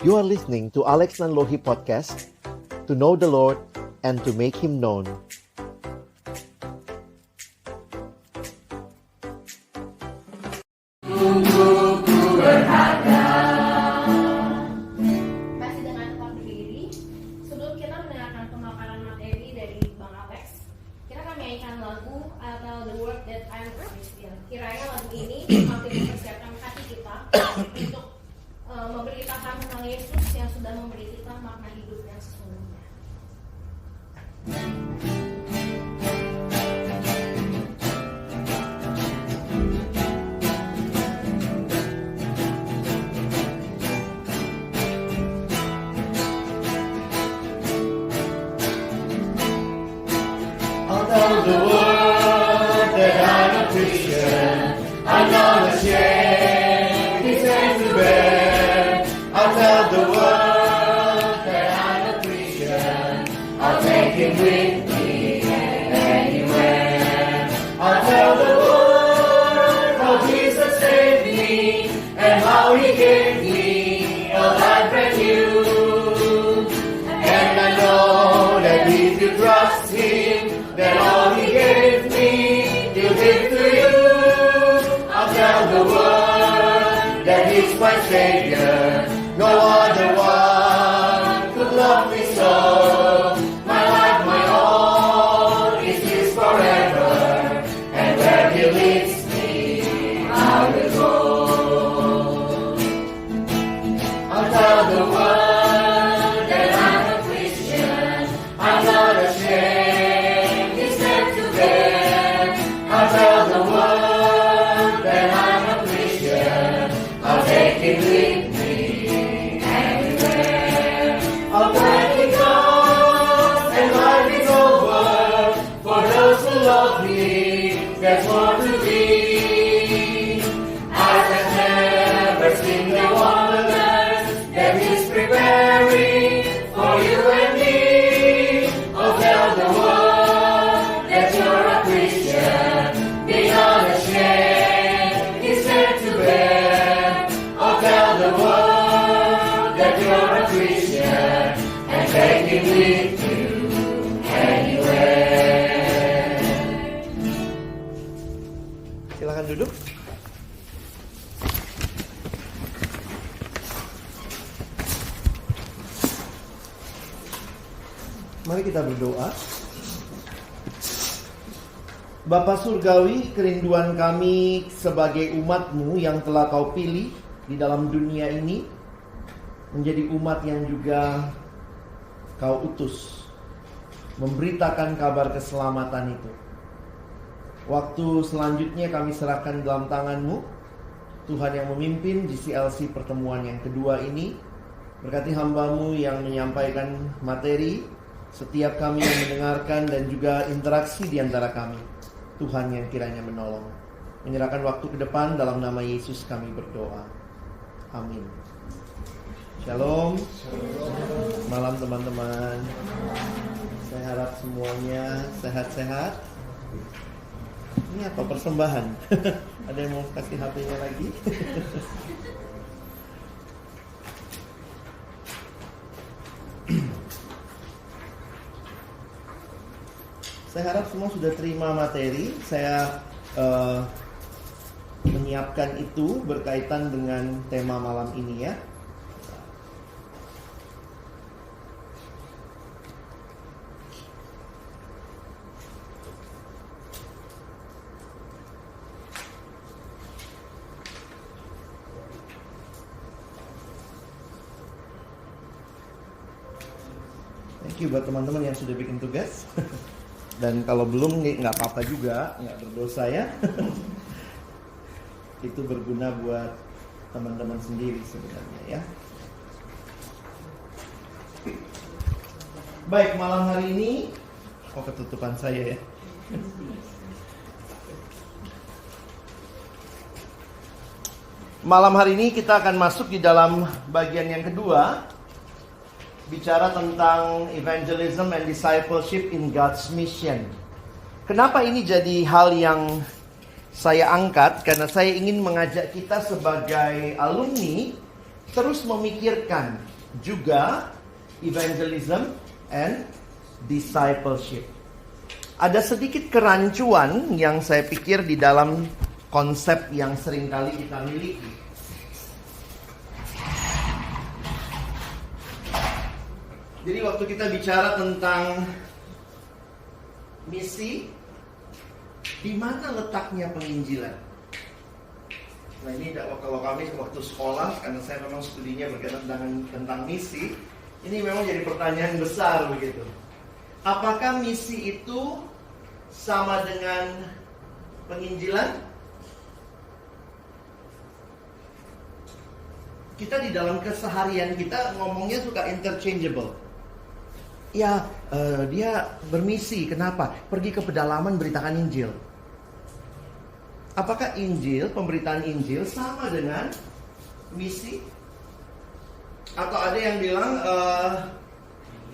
You are listening to Alex Nanlohi Podcast, to know the Lord and to make Him known. Masih dengan tetap berdiri, sebelum kita mendengarkan pemaparan materi dari Bang Alex, kita akan menyanyikan lagu atau The Word That I'm Christian. Kiranya lagu ini makin mempersiapkan hati kita untuk memberitakan tentang Yesus yang sudah memberi kita makna hidup yang sesungguhnya. I'll tell the world that I'm a Christian. I'm not ashamed, He sent to bear. I'll tell the world that I'm a Christian. I'll take Him with me anywhere. I'll tell the world how Jesus saved me and how He gave me a life brand new. And I know that if you trust Him, that all He gave me, He'll give to you. I'll tell the world that He's my Savior. No other one could love me so. My life, my all is His forever. And where He leads me, I will go. I'll tell the world that I'm a Christian. I'm not ashamed. I'll tell the world that I'm a Christian. I'll take Him with me anywhere. I'll let Him go and life is over. For those who love me, there's more to be. Eyes have never seen the wonders that He's preparing for you and me. I'll tell the world that you're a Christian. Be not ashamed, He's sent to bear. I'll tell the world that you're a Christian and take Him with you anywhere. Silakan duduk. Mari kita berdoa. Bapa Surgawi, kerinduan kami sebagai umat-Mu yang telah Kau pilih di dalam dunia ini menjadi umat yang juga Kau utus memberitakan kabar keselamatan itu. Waktu selanjutnya kami serahkan dalam tangan-Mu, Tuhan yang memimpin GCLC pertemuan yang kedua ini. Berkati hamba-Mu yang menyampaikan materi, setiap kami yang mendengarkan dan juga interaksi di antara kami. Tuhan yang kiranya menolong. Menyerahkan waktu ke depan dalam nama Yesus kami berdoa. Amin. Shalom. Malam teman-teman. Saya harap semuanya sehat-sehat. Ini apa persembahan? Ada yang mau kasih HP-nya lagi? Saya harap semua sudah terima materi. Saya menyiapkan itu berkaitan dengan tema malam ini ya. Thank you buat teman-teman yang sudah bikin tugas. Dan kalau belum nggak apa-apa juga, nggak berdosa ya. Itu berguna buat teman-teman sendiri sebenarnya ya. Baik, malam hari ini, ketutupan saya ya. Malam hari ini kita akan masuk di dalam bagian yang kedua, bicara tentang evangelism and discipleship in God's mission. Kenapa ini jadi hal yang saya angkat? Karena saya ingin mengajak kita sebagai alumni terus memikirkan juga evangelism and discipleship. Ada sedikit kerancuan yang saya pikir di dalam konsep yang seringkali kita miliki. Jadi waktu kita bicara tentang misi, di mana letaknya penginjilan? Nah ini kalau kami waktu sekolah, karena saya memang studinya berkaitan tentang misi, ini memang jadi pertanyaan besar begitu. Apakah misi itu sama dengan penginjilan? Kita di dalam keseharian kita ngomongnya suka interchangeable. Ya, dia bermisi. Kenapa? Pergi ke pedalaman beritakan Injil. Apakah Injil, pemberitaan Injil sama dengan misi? Atau ada yang bilang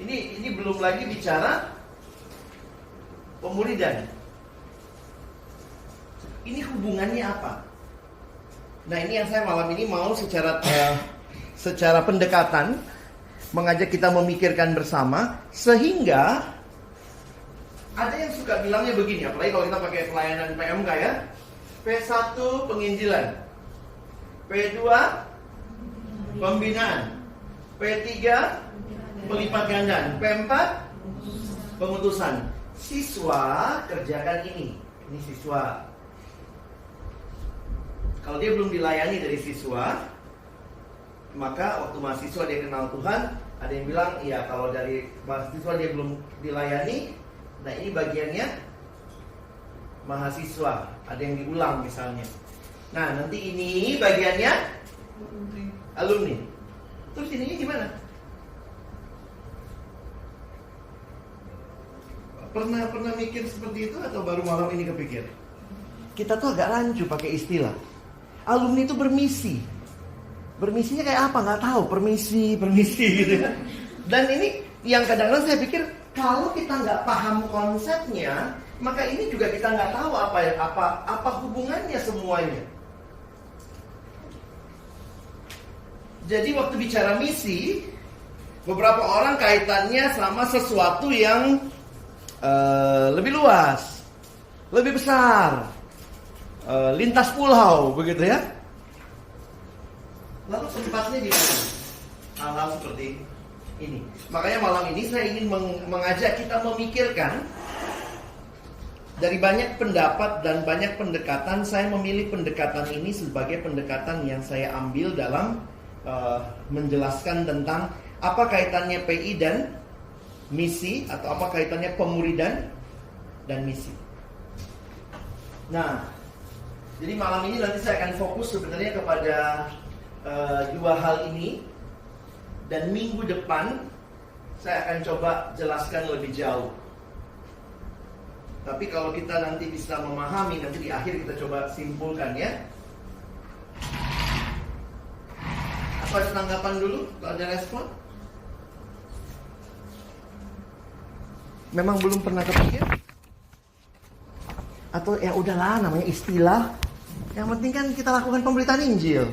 ini belum lagi bicara pemuridan. Ini hubungannya apa? Nah ini yang saya malam ini mau secara pendekatan mengajak kita memikirkan bersama, sehingga ada yang suka bilangnya begini, apalagi kalau kita pakai pelayanan PMK ya. P1 penginjilan, P2 pembinaan, P3 pelipat gandaan, P4 pengutusan. Siswa kerjakan ini siswa. Kalau dia belum dilayani dari siswa, maka waktu mahasiswa dia kenal Tuhan. Ada yang bilang, iya kalau dari mahasiswa dia belum dilayani, nah ini bagiannya mahasiswa. Ada yang diulang misalnya. Nah nanti ini bagiannya alumni. Terus ininya gimana? Pernah mikir seperti itu atau baru malam ini kepikir? Kita tuh agak rancu pakai istilah. Alumni itu bermisi. Bermisinya kayak apa? Nggak tahu. Permisi gitu ya. Dan ini yang kadang-kadang saya pikir kalau kita nggak paham konsepnya, maka ini juga kita nggak tahu apa hubungannya semuanya. Jadi waktu bicara misi, beberapa orang kaitannya sama sesuatu yang lebih luas, lebih besar, lintas pulau, begitu ya. Lalu tempatnya di mana? Hal-hal seperti ini. Makanya malam ini saya ingin mengajak kita memikirkan dari banyak pendapat dan banyak pendekatan. Saya memilih pendekatan ini sebagai pendekatan yang saya ambil dalam menjelaskan tentang apa kaitannya PI dan misi, atau apa kaitannya pemuridan dan misi. Nah, jadi malam ini nanti saya akan fokus sebenarnya kepada dua hal ini, dan minggu depan saya akan coba jelaskan lebih jauh. Tapi kalau kita nanti bisa memahami, nanti di akhir kita coba simpulkan ya. Apa tanggapan dulu? Kalau ada respon? Memang belum pernah kepikir? Atau ya udahlah, namanya istilah. Yang penting kan kita lakukan pemberitaan Injil.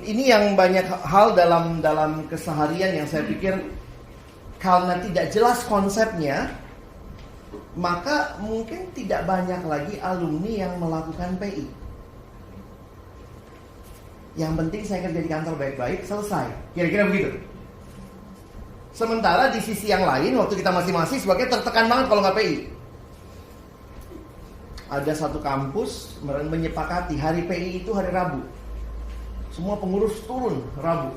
Ini yang banyak hal dalam keseharian yang saya pikir karena tidak jelas konsepnya, maka mungkin tidak banyak lagi alumni yang melakukan PI. Yang penting saya kerja di kantor baik-baik, selesai. Kira-kira begitu. Sementara di sisi yang lain, waktu kita masih mahasiswa, kita tertekan banget kalau nggak PI. Ada satu kampus menyepakati hari PI itu hari Rabu. Semua pengurus turun Rabu.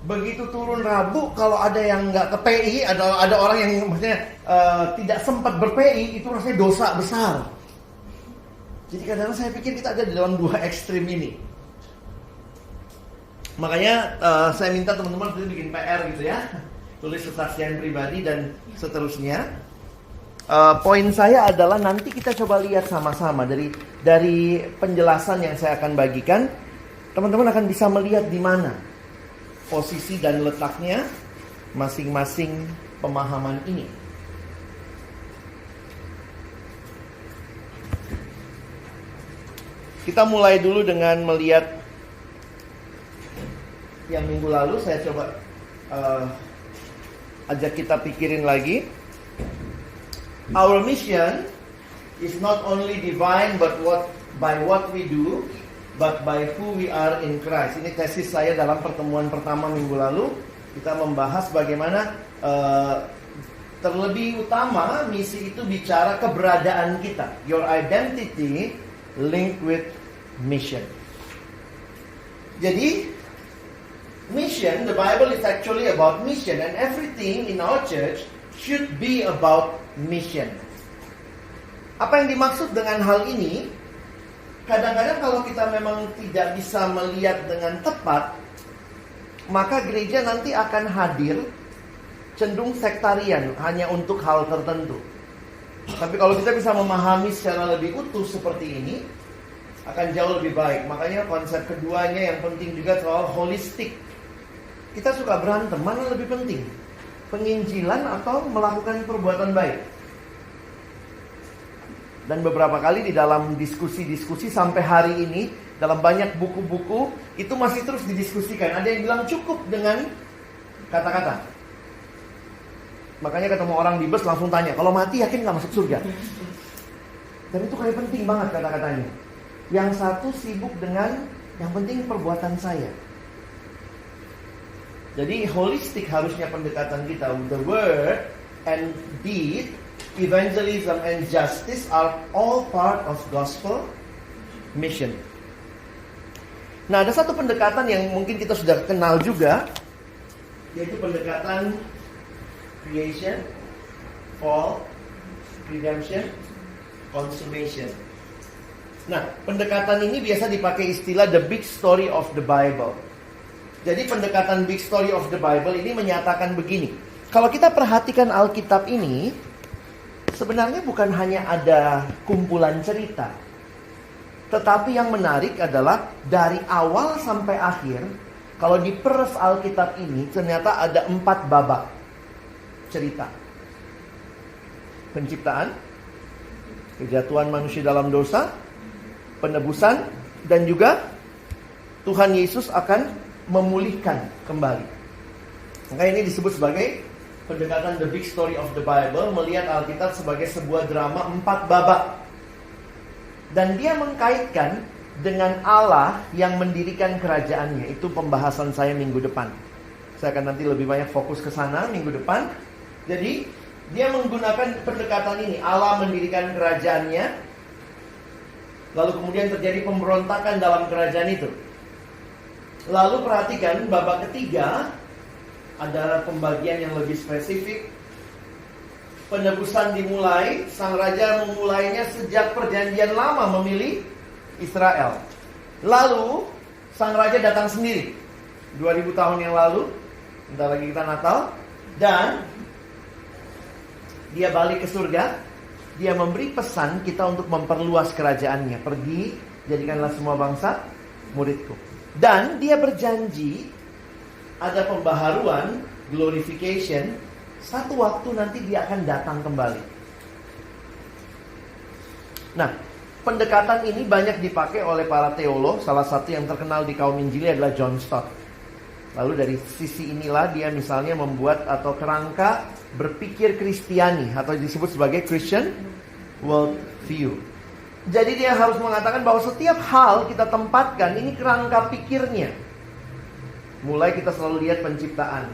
Begitu turun Rabu, kalau ada yang nggak ke PI, ada orang yang maksudnya tidak sempat ber-PI, itu rasanya dosa besar. Jadi kadang-kadang saya pikir kita ada di dalam dua ekstrim ini. Makanya saya minta teman-teman bikin PR gitu ya, tulis kesaksian pribadi dan seterusnya. Poin saya adalah nanti kita coba lihat sama-sama dari penjelasan yang saya akan bagikan. Teman-teman akan bisa melihat di mana posisi dan letaknya masing-masing pemahaman ini. Kita mulai dulu dengan melihat yang minggu lalu. Saya coba ajak kita pikirin lagi. Our mission is not only divine by what we do, but by who we are in Christ. Ini tesis saya dalam pertemuan pertama minggu lalu. Kita membahas bagaimana terlebih utama misi itu bicara keberadaan kita. Your identity linked with mission. Jadi mission, the Bible is actually about mission, and everything in our church should be about mission. Apa yang dimaksud dengan hal ini? Kadang-kadang kalau kita memang tidak bisa melihat dengan tepat, maka gereja nanti akan hadir cenderung sektarian hanya untuk hal tertentu. Tapi kalau kita bisa memahami secara lebih utuh seperti ini, akan jauh lebih baik. Makanya konsep keduanya yang penting juga soal holistik. Kita suka berantem, mana lebih penting? Penginjilan atau melakukan perbuatan baik? Dan beberapa kali di dalam diskusi-diskusi sampai hari ini, dalam banyak buku-buku, itu masih terus didiskusikan. Ada yang bilang cukup dengan kata-kata. Makanya ketemu orang di bus langsung tanya, kalau mati yakin gak masuk surga? Dan itu kayak penting banget kata-katanya. Yang satu sibuk dengan yang penting perbuatan saya. Jadi holistik harusnya pendekatan kita. The word and deed, evangelism and justice are all part of gospel mission. Nah, ada satu pendekatan yang mungkin kita sudah kenal juga, yaitu pendekatan creation, fall, redemption, consummation. Nah, pendekatan ini biasa dipakai istilah the big story of the Bible. Jadi pendekatan big story of the Bible ini menyatakan begini. Kalau kita perhatikan Alkitab ini, sebenarnya bukan hanya ada kumpulan cerita. Tetapi yang menarik adalah dari awal sampai akhir, kalau diperes Alkitab ini, ternyata ada 4 babak cerita. Penciptaan, kejatuhan manusia dalam dosa, penebusan, dan juga Tuhan Yesus akan memulihkan kembali. Maka ini disebut sebagai pendekatan the big story of the Bible, melihat Alkitab sebagai sebuah drama 4 babak. Dan dia mengkaitkan dengan Allah yang mendirikan kerajaannya. Itu pembahasan saya minggu depan. Saya akan nanti lebih banyak fokus ke sana minggu depan. Jadi dia menggunakan pendekatan ini, Allah mendirikan kerajaannya, lalu kemudian terjadi pemberontakan dalam kerajaan itu. Lalu perhatikan babak ketiga, ada pembagian yang lebih spesifik. Penebusan dimulai, sang raja memulainya sejak perjanjian lama memilih Israel. Lalu sang raja datang sendiri 2000 tahun yang lalu, bentar lagi kita Natal, dan dia balik ke surga. Dia memberi pesan kita untuk memperluas kerajaannya. Pergi, jadikanlah semua bangsa muridku. Dan dia berjanji ada pembaharuan, glorification. Satu waktu nanti dia akan datang kembali. Nah, pendekatan ini banyak dipakai oleh para teolog. Salah satu yang terkenal di kaum Injili adalah John Stott. Lalu dari sisi inilah dia misalnya membuat atau kerangka berpikir Kristiani, atau disebut sebagai Christian world view. Jadi dia harus mengatakan bahwa setiap hal kita tempatkan ini kerangka pikirnya. Mulai kita selalu lihat penciptaan.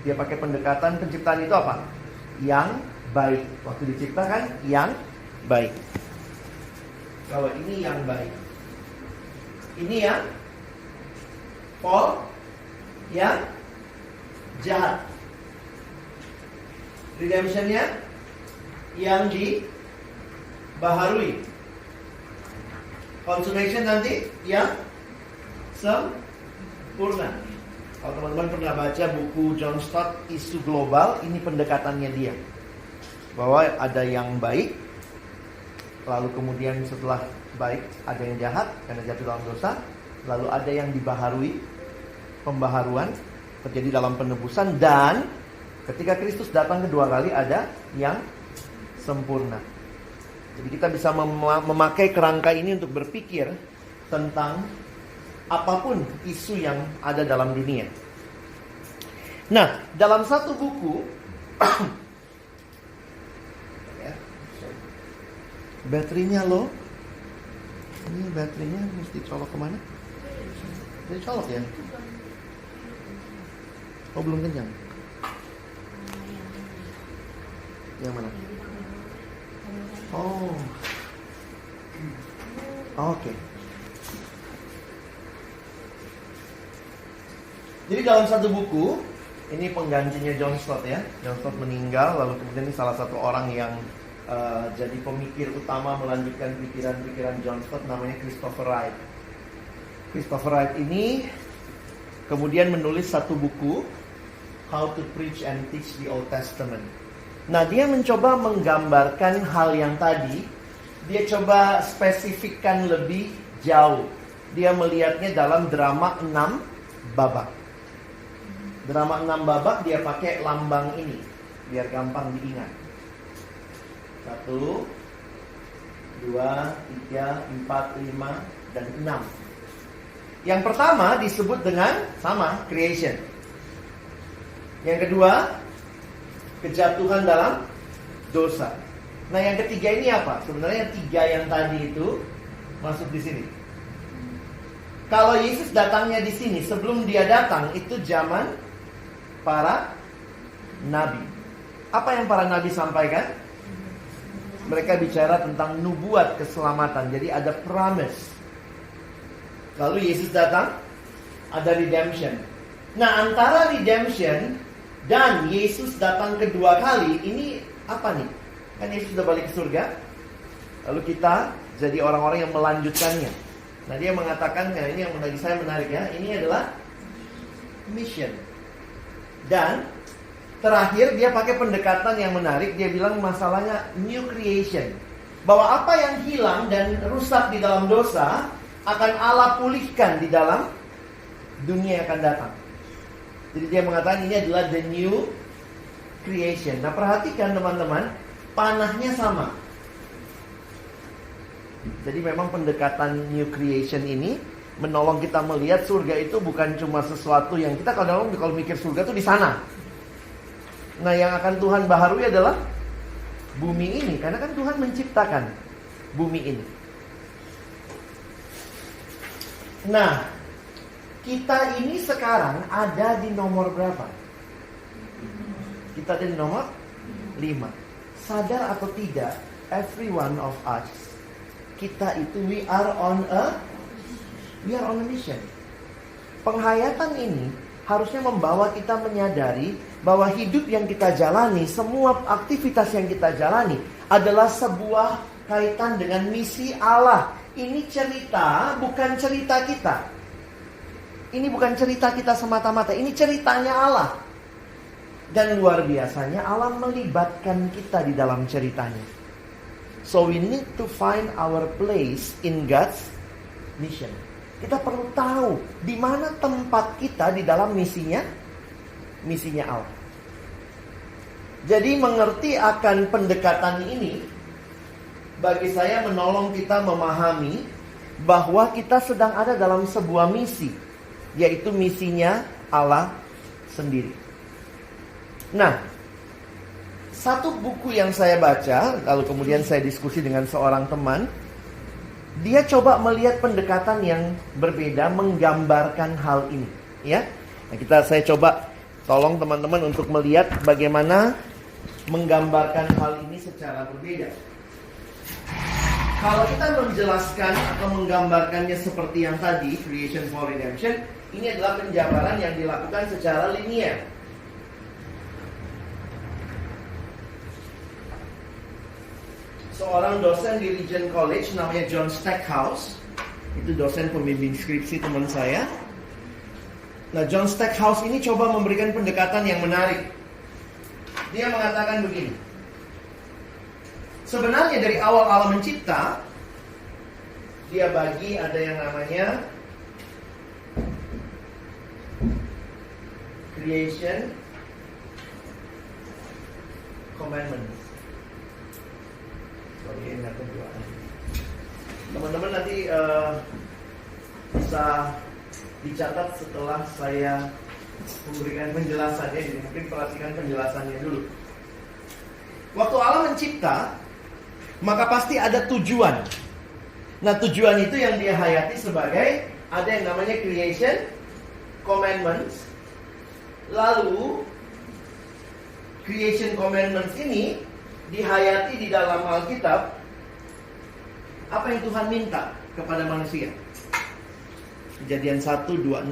Dia pakai pendekatan penciptaan itu apa? Yang baik. Waktu diciptakan yang baik. Kalau ini yang baik, ini yang fall, yang jahat. Redemptionnya yang dibaharui. Consummation nanti yang sempurna. Kalau teman-teman pernah baca buku John Stott, Isu Global, ini pendekatannya dia. Bahwa ada yang baik, lalu kemudian setelah baik ada yang jahat karena jatuh dalam dosa, lalu ada yang dibaharui, pembaharuan terjadi dalam penebusan, dan ketika Kristus datang kedua kali ada yang sempurna. Jadi kita bisa memakai kerangka ini untuk berpikir tentang apapun isu yang ada dalam dunia. Nah, dalam satu buku baterainya low. Ini baterainya mesti colok kemana? Ini colok ya? Oh, belum kenyang. Yang mana? Oh. Oke. Jadi dalam satu buku, ini penggantinya John Stott ya. John Stott meninggal, lalu kemudian ini salah satu orang yang jadi pemikir utama melanjutkan pikiran-pikiran John Stott, namanya Christopher Wright. Christopher Wright ini kemudian menulis satu buku, How to Preach and Teach the Old Testament. Nah, dia mencoba menggambarkan hal yang tadi, dia coba spesifikkan lebih jauh. Dia melihatnya dalam drama 6 babak. Drama 6 babak dia pakai lambang ini, biar gampang diingat. 1, 2, 3, 4, 5, dan 6. Yang pertama disebut dengan sama, creation. Yang kedua, kejatuhan dalam dosa. Nah, yang ketiga ini apa? Sebenarnya 3 yang tadi itu masuk di sini. Kalau Yesus datangnya di sini, sebelum dia datang itu zaman para nabi. Apa yang para nabi sampaikan? Mereka bicara tentang nubuat keselamatan. Jadi ada promise. Lalu Yesus datang, ada redemption. Nah, antara redemption dan Yesus datang kedua kali, ini apa nih? Kan Yesus sudah balik ke surga, lalu kita jadi orang-orang yang melanjutkannya. Nah, dia mengatakan, nah ini yang bagi saya menarik ya, ini adalah mission. Dan terakhir dia pakai pendekatan yang menarik, dia bilang masalahnya new creation. Bahwa apa yang hilang dan rusak di dalam dosa akan Allah pulihkan di dalam dunia yang akan datang. Jadi dia mengatakan ini adalah the new creation. Nah, perhatikan teman-teman, panahnya sama. Jadi memang pendekatan new creation ini menolong kita melihat surga itu bukan cuma sesuatu yang kita kalau mikir surga itu di sana. Nah, yang akan Tuhan baharui adalah bumi ini, karena kan Tuhan menciptakan bumi ini. Nah, kita ini sekarang ada di nomor berapa? Kita ada di nomor 5. Sadar atau tidak, every one of us, kita itu we are on a mission. Penghayatan ini harusnya membawa kita menyadari bahwa hidup yang kita jalani, semua aktivitas yang kita jalani adalah sebuah kaitan dengan misi Allah. Ini cerita, bukan cerita kita. Ini bukan cerita kita semata-mata, ini ceritanya Allah. Dan luar biasanya Allah melibatkan kita di dalam ceritanya. So we need to find our place in God's mission. Kita perlu tahu di mana tempat kita di dalam misinya Allah. Jadi mengerti akan pendekatan ini bagi saya menolong kita memahami bahwa kita sedang ada dalam sebuah misi, yaitu misinya Allah sendiri. Nah, satu buku yang saya baca, lalu kemudian saya diskusi dengan seorang teman, dia coba melihat pendekatan yang berbeda menggambarkan hal ini, ya. Nah, saya coba tolong teman-teman untuk melihat bagaimana menggambarkan hal ini secara berbeda. Kalau kita menjelaskan atau menggambarkannya seperti yang tadi, creation for redemption, ini adalah penjabaran yang dilakukan secara linier. Seorang dosen di Regent College namanya John Stackhouse, itu dosen pembimbing skripsi teman saya. Nah, John Stackhouse ini coba memberikan pendekatan yang menarik. Dia mengatakan begini. Sebenarnya dari awal Allah mencipta, dia bagi ada yang namanya creation commandments. yang kedua. Teman-teman nanti bisa dicatat setelah saya memberikan penjelasannya. Jadi mungkin perhatikan penjelasannya dulu. Waktu Allah mencipta, maka pasti ada tujuan. Nah, tujuan itu yang dia hayati sebagai ada yang namanya creation commandments. Lalu creation commandments ini dihayati di dalam Alkitab. Apa yang Tuhan minta kepada manusia? Kejadian 1, 26,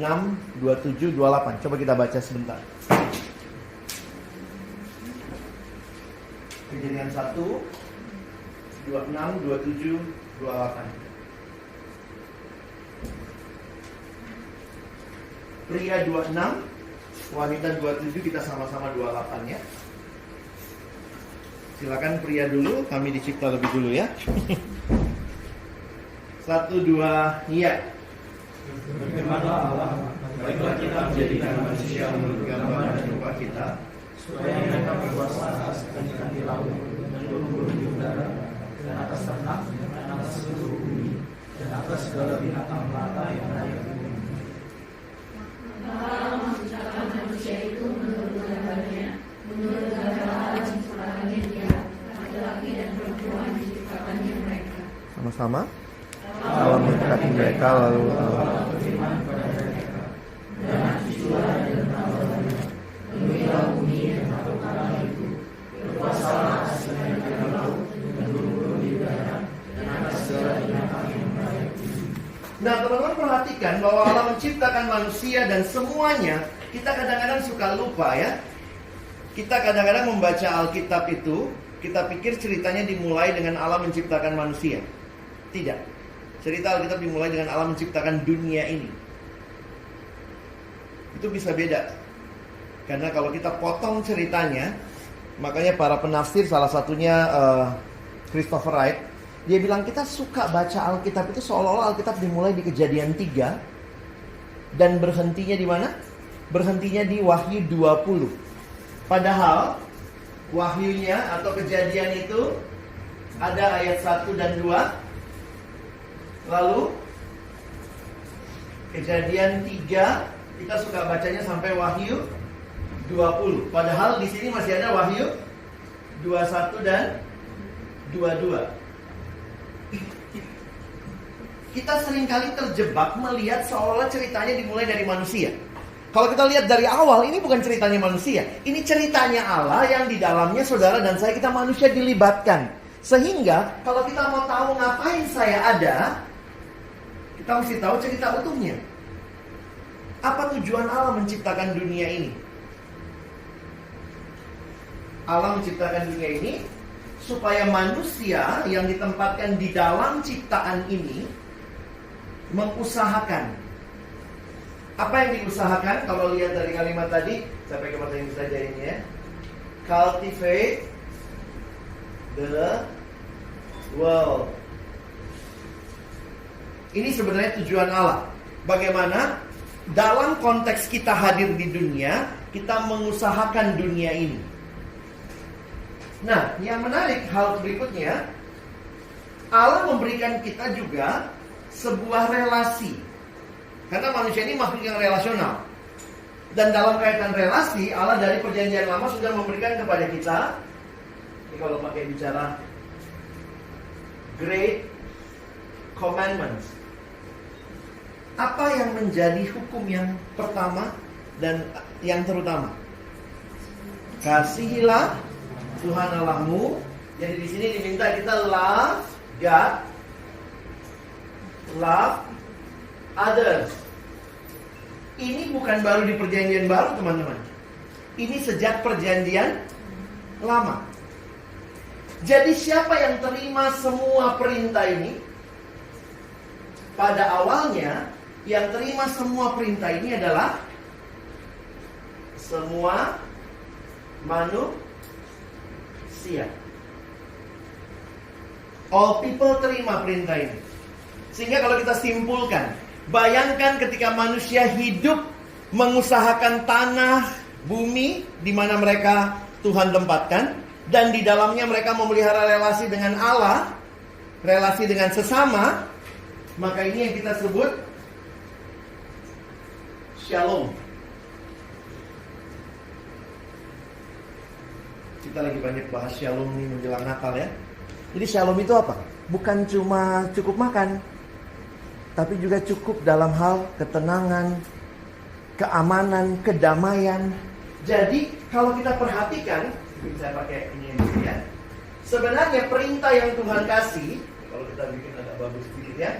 27, 28. Coba kita baca sebentar. Kejadian 1, 26, 27, 28. Pria 26, wanita 27, kita sama-sama 28 ya. Silakan pria dulu, kami dicipta lebih dulu ya. 1, 2, iya. Berfirmanlah Allah, baiklah kita menjadikan manusia menurut gambar dan rupa kita, supaya mereka berkuasa atas ikan di laut, dan burung-burung di udara, dan atas ternak, dan atas seluruh bumi, dan atas segala binatang melata yang ada di bumi. Allah menciptakan manusia itu menurut gambarnya, menurut gambar Allah diciptakannya dia, laki-laki dan perempuan diciptakannya mereka. Sama-sama. Allah mendekati mereka lalu Berfirman kepada mereka, jangan cuculah dan tawarannya, penuhilah bumi dan makhluk-makhluk itu, berkuasalah atas ikan di laut, dan burung-burung di udara, dan atas segala binatang yang merayap di bumi. Nah, teman-teman perhatikan bahwa Allah menciptakan manusia dan semuanya. Kita kadang-kadang suka lupa ya. Kita kadang-kadang membaca Alkitab itu, kita pikir ceritanya dimulai dengan Allah menciptakan manusia. Tidak. Cerita Alkitab dimulai dengan Allah menciptakan dunia ini. Itu bisa beda. Karena kalau kita potong ceritanya, makanya para penafsir, salah satunya Christopher Wright, dia bilang kita suka baca Alkitab itu seolah-olah Alkitab dimulai di Kejadian 3 dan berhentinya di mana? Berhentinya di Wahyu 20. Padahal Wahyunya atau Kejadian itu ada ayat 1 dan 2. Lalu Kejadian 3 kita suka bacanya sampai Wahyu 20. Padahal di sini masih ada Wahyu 21 dan 22. Kita seringkali terjebak melihat seolah ceritanya dimulai dari manusia. Kalau kita lihat dari awal, ini bukan ceritanya manusia. Ini ceritanya Allah yang di dalamnya saudara dan saya, kita manusia dilibatkan. Sehingga kalau kita mau tahu ngapain saya ada, kita mesti tahu cerita utuhnya. Apa tujuan Allah menciptakan dunia ini? Allah menciptakan dunia ini supaya manusia yang ditempatkan di dalam ciptaan ini mengusahakan. Apa yang diusahakan? Kalau lihat dari kalimat tadi, saya pakai bahasa Inggris saja ini ya. Cultivate the world. Ini sebenarnya tujuan Allah. Bagaimana dalam konteks kita hadir di dunia, kita mengusahakan dunia ini. Nah, yang menarik hal berikutnya, Allah memberikan kita juga sebuah relasi. Karena manusia ini makhluk yang relasional. Dan dalam kaitan relasi, Allah dari perjanjian lama sudah memberikan kepada kita, ini kalau pakai bicara Great Commandments. Apa yang menjadi hukum yang pertama dan yang terutama? Kasihilah Tuhan Allahmu. Jadi di sini diminta kita love God, love others. Ini bukan baru di perjanjian baru, teman-teman. Ini sejak perjanjian lama. Jadi siapa yang terima semua perintah ini? Pada awalnya, yang terima semua perintah ini adalah semua manusia. All people terima perintah ini. Sehingga kalau kita simpulkan, bayangkan ketika manusia hidup mengusahakan tanah, bumi di mana mereka Tuhan tempatkan, dan di dalamnya mereka memelihara relasi dengan Allah, relasi dengan sesama, maka ini yang kita sebut shalom. Kita lagi banyak bahas shalom nih menjelang Natal ya. Jadi shalom itu apa? Bukan cuma cukup makan, tapi juga cukup dalam hal ketenangan, keamanan, kedamaian. Jadi kalau kita perhatikan, saya pakai ini ya. Sebenarnya perintah yang Tuhan kasih, kalau kita bikin agak bagus sedikit ya.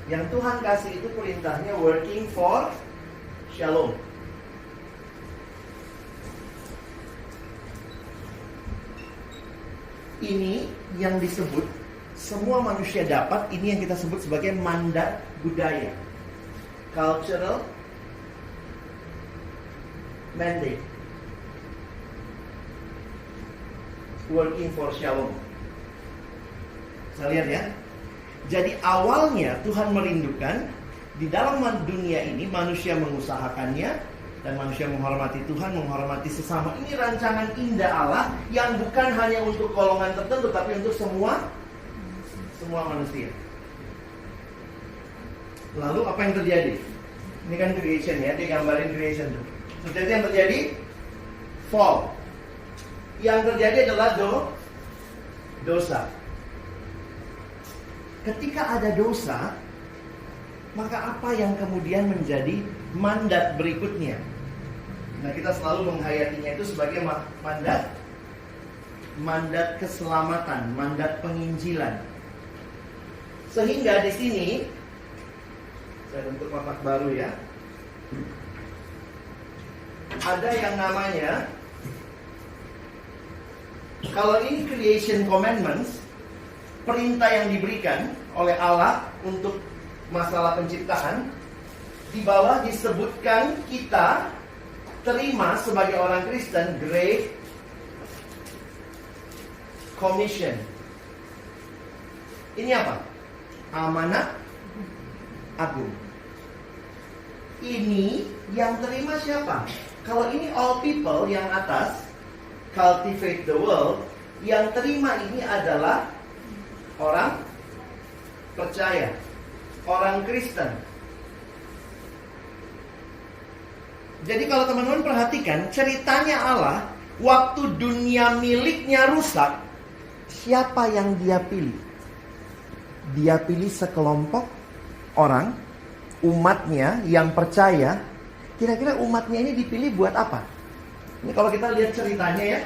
Yang Tuhan kasih itu perintahnya working for shalom. Ini yang disebut semua manusia dapat, ini yang kita sebut sebagai mandat budaya, cultural mandate, working for shalom. Saya lihat ya. Jadi awalnya Tuhan merindukan di dalam dunia ini manusia mengusahakannya, dan manusia menghormati Tuhan, menghormati sesama. Ini rancangan indah Allah yang bukan hanya untuk golongan tertentu, tapi untuk semua manusia. Lalu apa yang terjadi? Ini kan creation ya, dia gambarin creation tuh. Jadi yang terjadi fall. Yang terjadi adalah dosa. Ketika ada dosa, maka apa yang kemudian menjadi mandat berikutnya? Nah, kita selalu menghayatinya itu sebagai mandat keselamatan, mandat penginjilan. Sehingga di sini saya bentuk kotak baru ya. Ada yang namanya, kalau ini creation commandments, perintah yang diberikan oleh Allah untuk masalah penciptaan, di bawah disebutkan kita terima sebagai orang Kristen Great Commission. Ini apa? Amanat agung. Ini yang terima siapa? Kalau ini all people yang atas, cultivate the world, yang terima ini adalah orang percaya, orang Kristen. Jadi kalau teman-teman perhatikan ceritanya Allah, waktu dunia miliknya rusak, siapa yang dia pilih? Dia pilih sekelompok orang, umatnya yang percaya. Kira-kira umatnya ini dipilih buat apa? Ini kalau kita lihat ceritanya ya,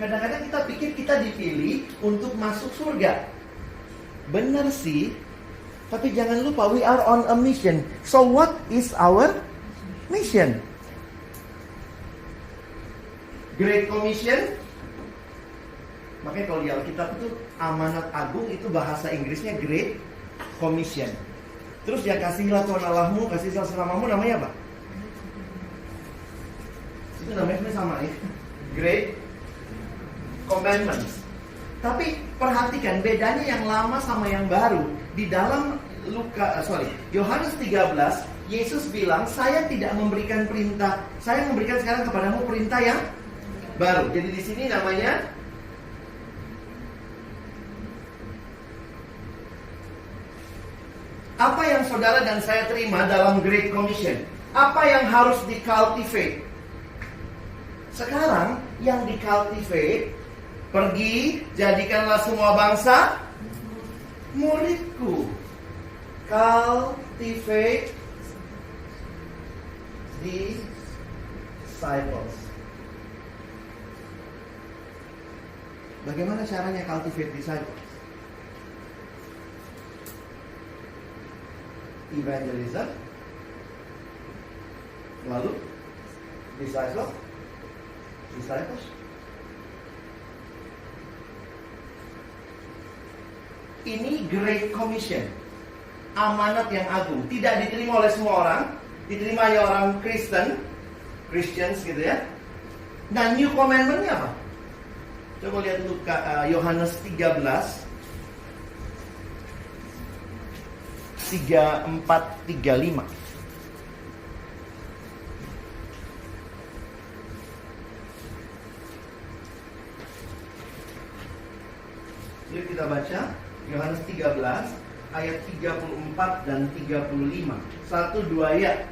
kadang-kadang kita pikir kita dipilih untuk masuk surga. Benar sih, tapi jangan lupa we are on a mission. So what is our mission? Great Commission. Makanya kalau di Alkitab itu amanat agung itu bahasa Inggrisnya Great Commission. Terus ya kasihilah Tuhan Allahmu, kasihilah sesamamu, namanya apa? Itu namanya sama ya. Great Commandments. Tapi perhatikan bedanya yang lama sama yang baru. Di dalam Yohanes 13, Yesus bilang, saya tidak memberikan perintah, saya memberikan sekarang kepadamu perintah yang baru. Jadi di sini namanya apa yang saudara dan saya terima dalam Great Commission? Apa yang harus di-cultivate? Sekarang yang di-cultivate, pergi, jadikanlah semua bangsa muridku. Cultivate disciples. Bagaimana caranya cultivate disciples? Evangelism, lalu disciples. Ini Great Commission, amanat yang agung, tidak diterima oleh semua orang, diterima oleh orang Christians gitu ya. Nah, New Commandment-nya apa? Coba lihat Yohanes 13 34-35. Yuk kita baca Yohanes 13 ayat 34 dan 35. 1 2 ayat.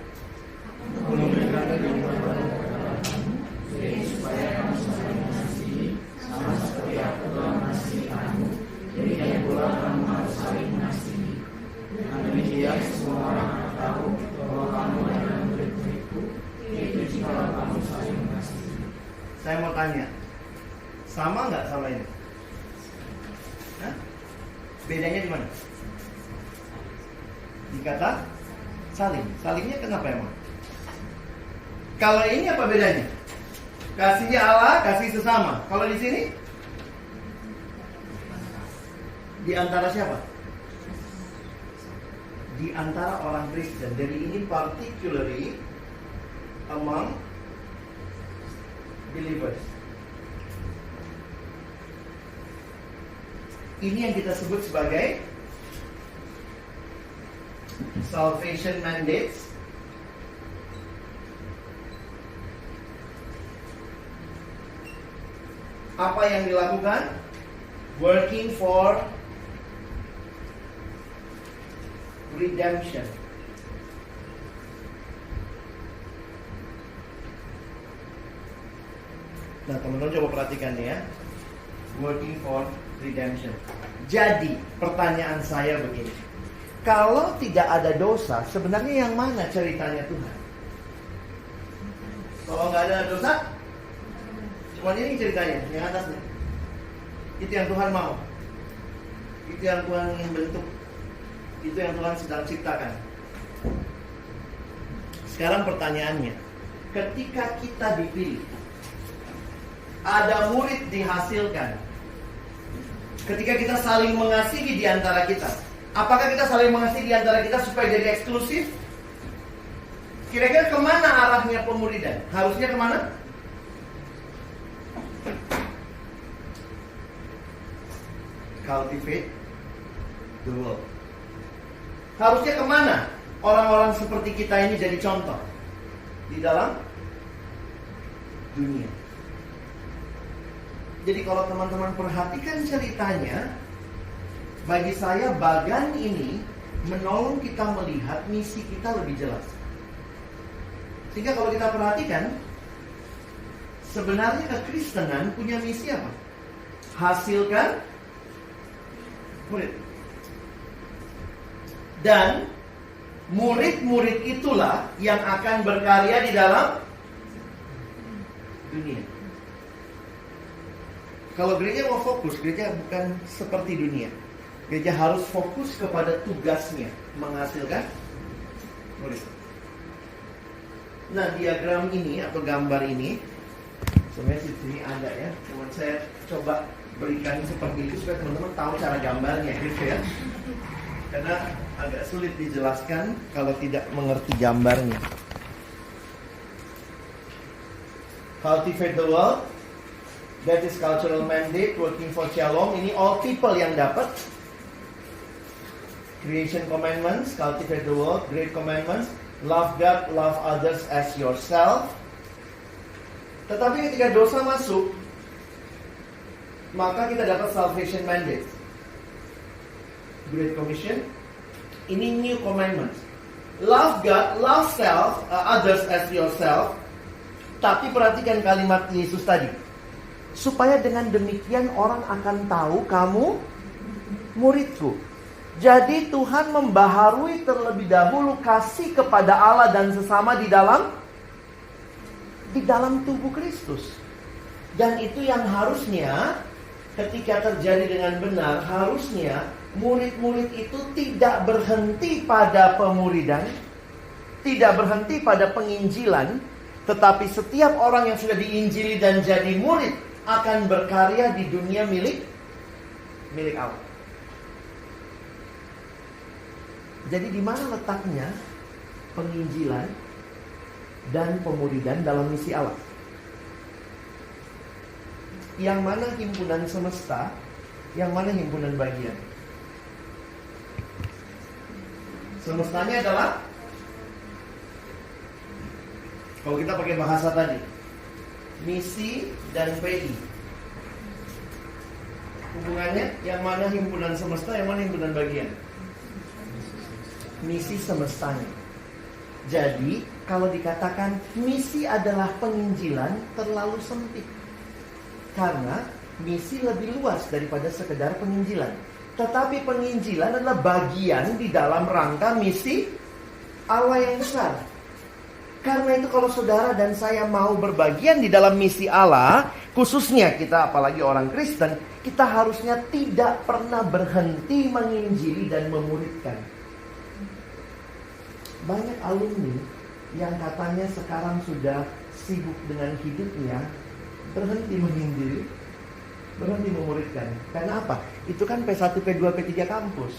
Supaya kamu saling mengasihi, sama seperti aku telah mengasihi kamu. Demikian pula kamu harus saling mengasihi. Dengan demikian semua orang akan tahu bahwa kamu adalah murid-muridku, yaitu jikalau kamu saling mengasihi. Saya mau tanya, sama nggak sama ini? Hah? Bedanya di mana? Di kata saling. Salingnya kenapa emang? Kalau ini apa bedanya? Kasihnya Allah, kasih sesama. Kalau di sini, di antara siapa? Di antara orang Kristen. Jadi ini particularly among believers. Ini yang kita sebut sebagai salvation mandates. Apa yang dilakukan? Working for redemption. Nah, teman-teman coba perhatikan nih ya. Working for redemption. Jadi, pertanyaan saya begini. Kalau tidak ada dosa, sebenarnya yang mana ceritanya Tuhan? Kalau nggak ada dosa, cuma ini ceritanya, yang atas nih. Itu yang Tuhan mau. Itu yang Tuhan ingin bentuk. Itu yang Tuhan sedang ciptakan. Sekarang pertanyaannya, ketika kita dipilih, ada murid dihasilkan. Ketika kita saling mengasihi di antara kita, apakah kita saling mengasihi di antara kita supaya jadi eksklusif? Kira-kira kemana arahnya pemuridan? Harusnya kemana? Cultivate the world. Harusnya kemana orang-orang seperti kita ini jadi contoh? Di dalam dunia. Jadi kalau teman-teman perhatikan ceritanya, bagi saya bagan ini menolong kita melihat misi kita lebih jelas. Sehingga kalau kita perhatikan, sebenarnya kekristenan punya misi apa? Hasilkan murid. Dan murid-murid itulah yang akan berkarya di dalam dunia. Kalau gereja mau fokus, gereja bukan seperti dunia. Gereja harus fokus kepada tugasnya, menghasilkan murid. Nah, diagram ini atau gambar ini sebenarnya di sini ada ya. Cuma saya coba berikan seperti itu supaya teman-teman tahu cara gambarnya gitu ya. Karena agak sulit dijelaskan kalau tidak mengerti gambarnya. Cultivate the world. That is cultural mandate, working for Shalom. Ini all people yang dapat. Creation commandments, cultivate the world. Great commandments, love God, love others as yourself. Tetapi ketika dosa masuk, maka kita dapat salvation mandate. Great Commission. Ini new commandments. Love God, love self, others as yourself. Tapi perhatikan kalimat Yesus tadi. Supaya dengan demikian orang akan tahu kamu muridku. Jadi Tuhan membaharui terlebih dahulu kasih kepada Allah dan sesama di dalam tubuh Kristus. Dan itu yang harusnya ketika terjadi dengan benar, harusnya murid-murid itu tidak berhenti pada pemuridan, tidak berhenti pada penginjilan, tetapi setiap orang yang sudah diinjili dan jadi murid akan berkarya di dunia milik Allah. Jadi di mana letaknya penginjilan dan pemuridan dalam misi Allah? Yang mana himpunan semesta, yang mana himpunan bagian? Semestanya adalah, kalau kita pakai bahasa tadi, misi dan PI. Hubungannya yang mana himpunan semesta, yang mana himpunan bagian? Misi semestanya. Jadi kalau dikatakan misi adalah penginjilan terlalu sempit. Karena misi lebih luas daripada sekedar penginjilan. Tetapi penginjilan adalah bagian di dalam rangka misi Allah yang besar. Karena itu kalau saudara dan saya mau berbagian di dalam misi Allah, khususnya kita apalagi orang Kristen, kita harusnya tidak pernah berhenti menginjili dan memuridkan. Banyak alumni yang katanya sekarang sudah sibuk dengan hidupnya, berhenti menginjili, berhenti memuridkan. Karena apa? Itu kan P1, P2, P3 kampus.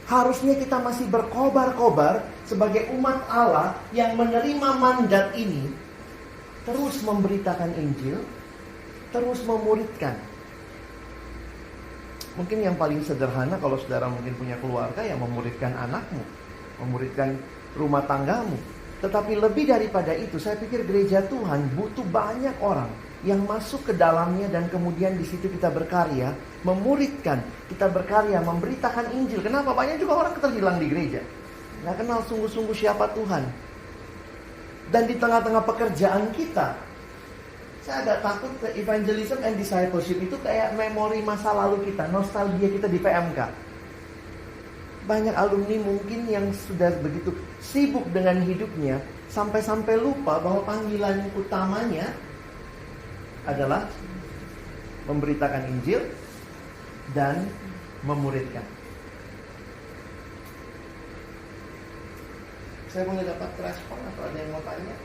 Harusnya kita masih berkobar-kobar sebagai umat Allah yang menerima mandat ini, terus memberitakan Injil, terus memuridkan. Mungkin yang paling sederhana kalau saudara mungkin punya keluarga, yang memuridkan anakmu, memuridkan rumah tanggamu. Tetapi lebih daripada itu, saya pikir gereja Tuhan butuh banyak orang yang masuk ke dalamnya dan kemudian di situ kita berkarya, memuridkan, kita berkarya, memberitakan Injil. Kenapa? Banyak juga orang terhilang di gereja, nggak kenal sungguh-sungguh siapa Tuhan. Dan di tengah-tengah pekerjaan kita, saya agak takut ke evangelism and discipleship itu kayak memori masa lalu kita, nostalgia kita di PMK. Banyak alumni mungkin yang sudah begitu sibuk dengan hidupnya, sampai-sampai lupa bahwa panggilan utamanya adalah memberitakan Injil dan memuridkan. Saya boleh dapat respon atau ada yang mau tanya?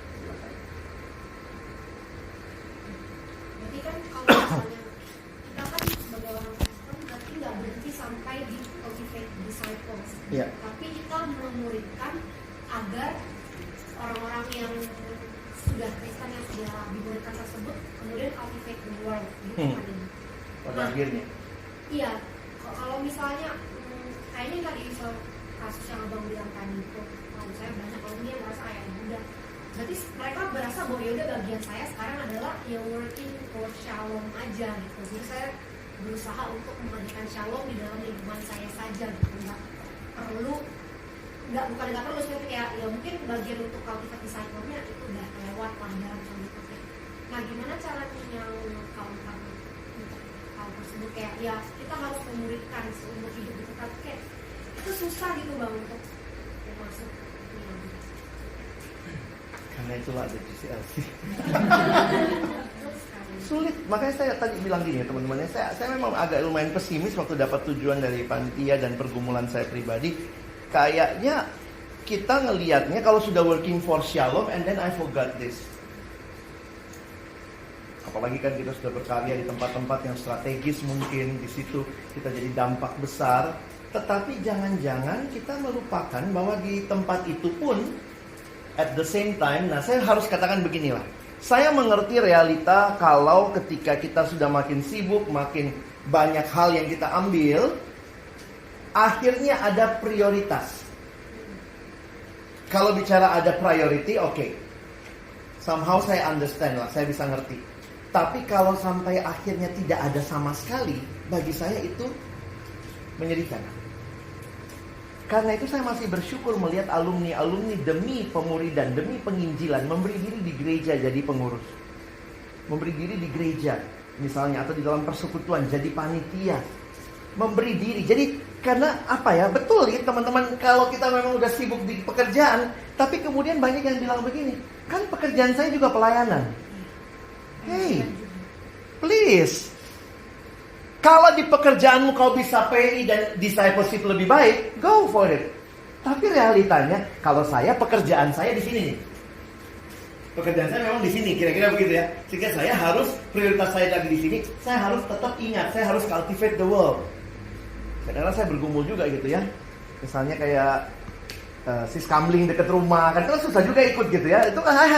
Berarti kan kalau misalnya kita kan sebagai orang Kristen berarti nggak berhenti sampai di cultivate disciples, Iya. tapi kita memuridkan agar orang-orang yang sudah Kristen yang sudah dimuridkan tersebut kemudian cultivate the world gitu kan ini. Pada akhirnya. Iya, kalau misalnya kayaknya tadi kasus yang abang bilang tadi itu, kalau saya banyak orang yang merasa kayak udah, berarti mereka berasa bahwa yaudah bagian saya sekarang adalah ya working for shalom aja gitu. Jadi saya berusaha untuk menghadirkan shalom di dalam lingkungan saya saja gitu, nggak perlu, bukan nggak perlu seperti kayak ya mungkin bagian untuk cultivate disciple-nya itu udah lewat dalam gitu. Nah gimana caranya yang counter untuk hal tersebut, kayak ya kita harus memuridkan seumur hidup gitu, tapi kayak itu susah gitu bang untuk masuk ya. Karena itulah ada GCLC. Sulit, makanya saya tadi bilang gini teman-teman, saya memang agak lumayan pesimis waktu dapat tujuan dari panitia dan pergumulan saya pribadi. Kayaknya kita ngelihatnya kalau sudah working for shalom and then I forgot this. Apalagi kan kita sudah berkarya di tempat-tempat yang strategis, mungkin di situ kita jadi dampak besar. Tetapi jangan-jangan kita melupakan bahwa di tempat itu pun at the same time, nah saya harus katakan beginilah. Saya mengerti realita kalau ketika kita sudah makin sibuk, makin banyak hal yang kita ambil, akhirnya ada prioritas. Kalau bicara ada priority, oke. Somehow saya understand lah, saya bisa ngerti. Tapi kalau sampai akhirnya tidak ada sama sekali, bagi saya itu menyedihkan. Karena itu saya masih bersyukur melihat alumni-alumni demi pemuridan, demi penginjilan, memberi diri di gereja jadi pengurus. Memberi diri di gereja, misalnya, atau di dalam persekutuan, jadi panitia. Memberi diri, jadi karena apa ya, betul ya teman-teman, kalau kita memang udah sibuk di pekerjaan, tapi kemudian banyak yang bilang begini, kan pekerjaan saya juga pelayanan. Hey, please. Kalau di pekerjaanmu kau bisa PI dan discipleship lebih baik, go for it. Tapi realitanya, kalau saya, pekerjaan saya di sini nih. Pekerjaan saya memang di sini, kira-kira begitu ya. Sehingga saya harus, prioritas saya lagi di sini, saya harus tetap ingat, saya harus cultivate the world. Kadang-kadang saya bergumul juga gitu ya. Misalnya kayak sis kamling deket rumah, kan susah juga ikut gitu ya. Itu kan I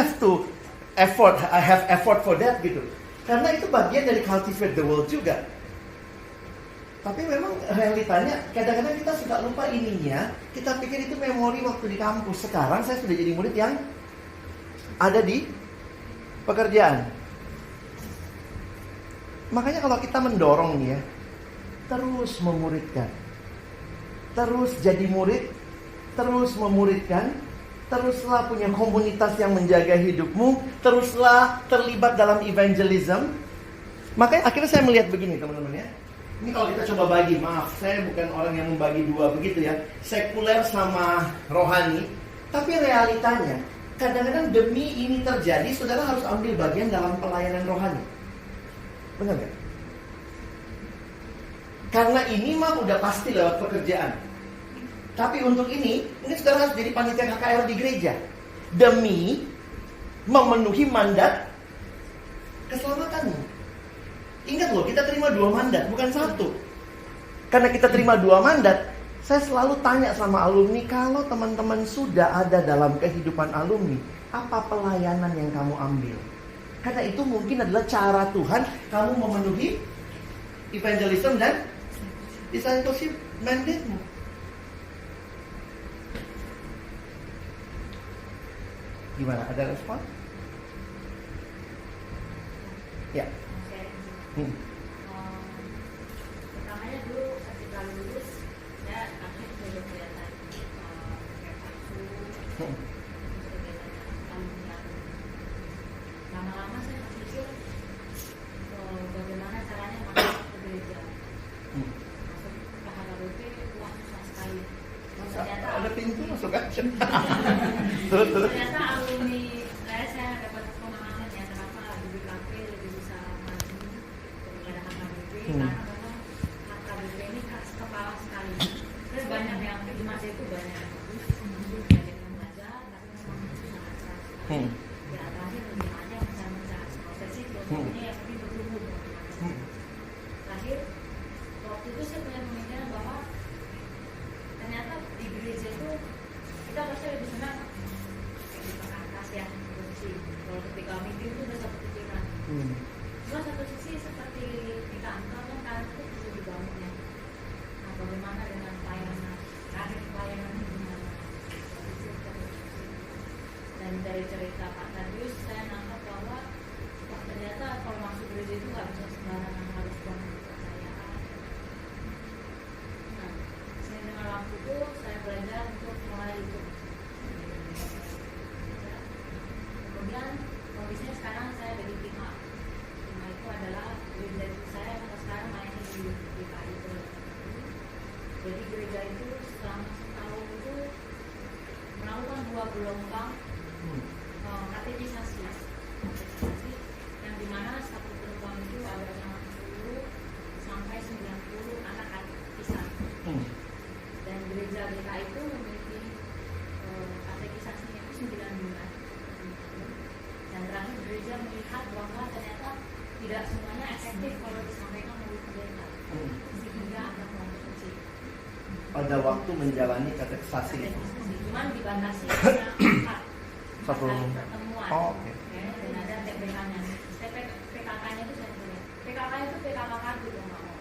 have effort for that gitu. Karena itu bagian dari cultivate the world juga. Tapi memang realitanya kadang-kadang kita suka lupa ininya. Kita pikir itu memori waktu di kampus. Sekarang saya sudah jadi murid yang ada di pekerjaan. Makanya kalau kita mendorong nih ya, terus memuridkan, terus jadi murid, terus memuridkan, teruslah punya komunitas yang menjaga hidupmu, teruslah terlibat dalam evangelism. Makanya akhirnya saya melihat begini teman-teman ya. Ini kalau kita coba bagi, maaf saya bukan orang yang membagi dua begitu ya, sekuler sama rohani. Tapi realitanya, kadang-kadang demi ini terjadi, saudara harus ambil bagian dalam pelayanan rohani. Benar gak? Karena ini mah udah pasti lewat pekerjaan. Tapi untuk ini saudara harus jadi panitia KKR di gereja. Demi memenuhi mandat keselamatanmu. Ingat loh, kita terima 2 mandat, bukan 1. Karena kita terima 2 mandat, saya selalu tanya sama alumni, kalau teman-teman sudah ada dalam kehidupan alumni, apa pelayanan yang kamu ambil? Karena itu mungkin adalah cara Tuhan kamu memenuhi evangelism dan discipleship mandate-mu. Gimana? Ada respon? Ya. Pertamanya dulu ketika lulus ya akhirnya sudah kelihatan kayak palsu, lama-lama saya berpikir bagaimana caranya masuk ke gereja, masuk ke HKBP, wah susah sekali. Ternyata ada pintu masuk aja. Ternyata alumni saya dapat pemahaman ya kenapa di BKP lebih bisa maju daripada HKBP, karena memang HKBP ini keras kepala sekali. Terus banyak yang di masa itu banyak yang bagus, banyak yang mengajar, tapi memang itu sangat keras sekali. Ya terakhir lebih ada yang mencari prosesi ilmunya yang lebih bertumbuh. Terakhir waktu itu saya punya pemikiran bahwa ternyata di gereja itu kita pasti lebih senang di atas ya posisi. Kalau ketika meeting itu udah satu pikiran. Cuma satu sisi seperti di kantor kan kalian itu bisa dibangun ya. Nah bagaimana dengan pelayanan, karir pelayanan itu gimana? Dan dari cerita Pak Tadius saya nangkap bahwa ternyata kalau masuk gereja itu nggak bisa sembarangan, harus bangun kepercayaan. Nah, saya dengan waktu itu saya belajar untuk mulai itu. Kemudian kondisinya sekarang saya ada di tim A. Tim A itu adalah gereja saya sampai sekarang main di DKI itu. Jadi gereja itu selama setahun itu melakukan 2 gelombang katekisasi yang dimana satu gelombang itu ada 60 sampai 90 anak katekisasi. Dan gereja DKI itu memiliki katekisasinya itu 9 bulan. Dan terakhir gereja melihat bahwa ternyata tidak semuanya efektif kalau disampaikan oleh pendeta, sehingga ada kelompok kecil. Pada waktu menjalani katekisasi. Cuman dibatasi hanya 4 kali pertemuan. Oh, oke. Ya, dan ada TPK-nya. PKK-nya itu saya punya. PKK itu PKK kartu dong, nggak mau.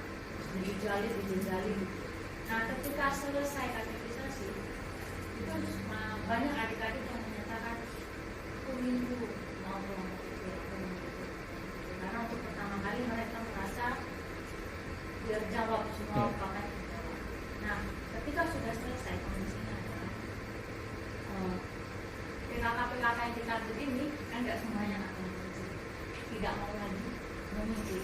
Dijali. Nah, ketika selesai katekisasi, itu banyak adik-adik yang menyatakan, aku rindu mau kelompok kecil. Karena untuk pertama kali mereka merasa biar jawab semua UKM. Nah, ketika sudah selesai kondisinya adalah PKK yang kita begini kan nggak semuanya akan tidak mau lagi memimpin.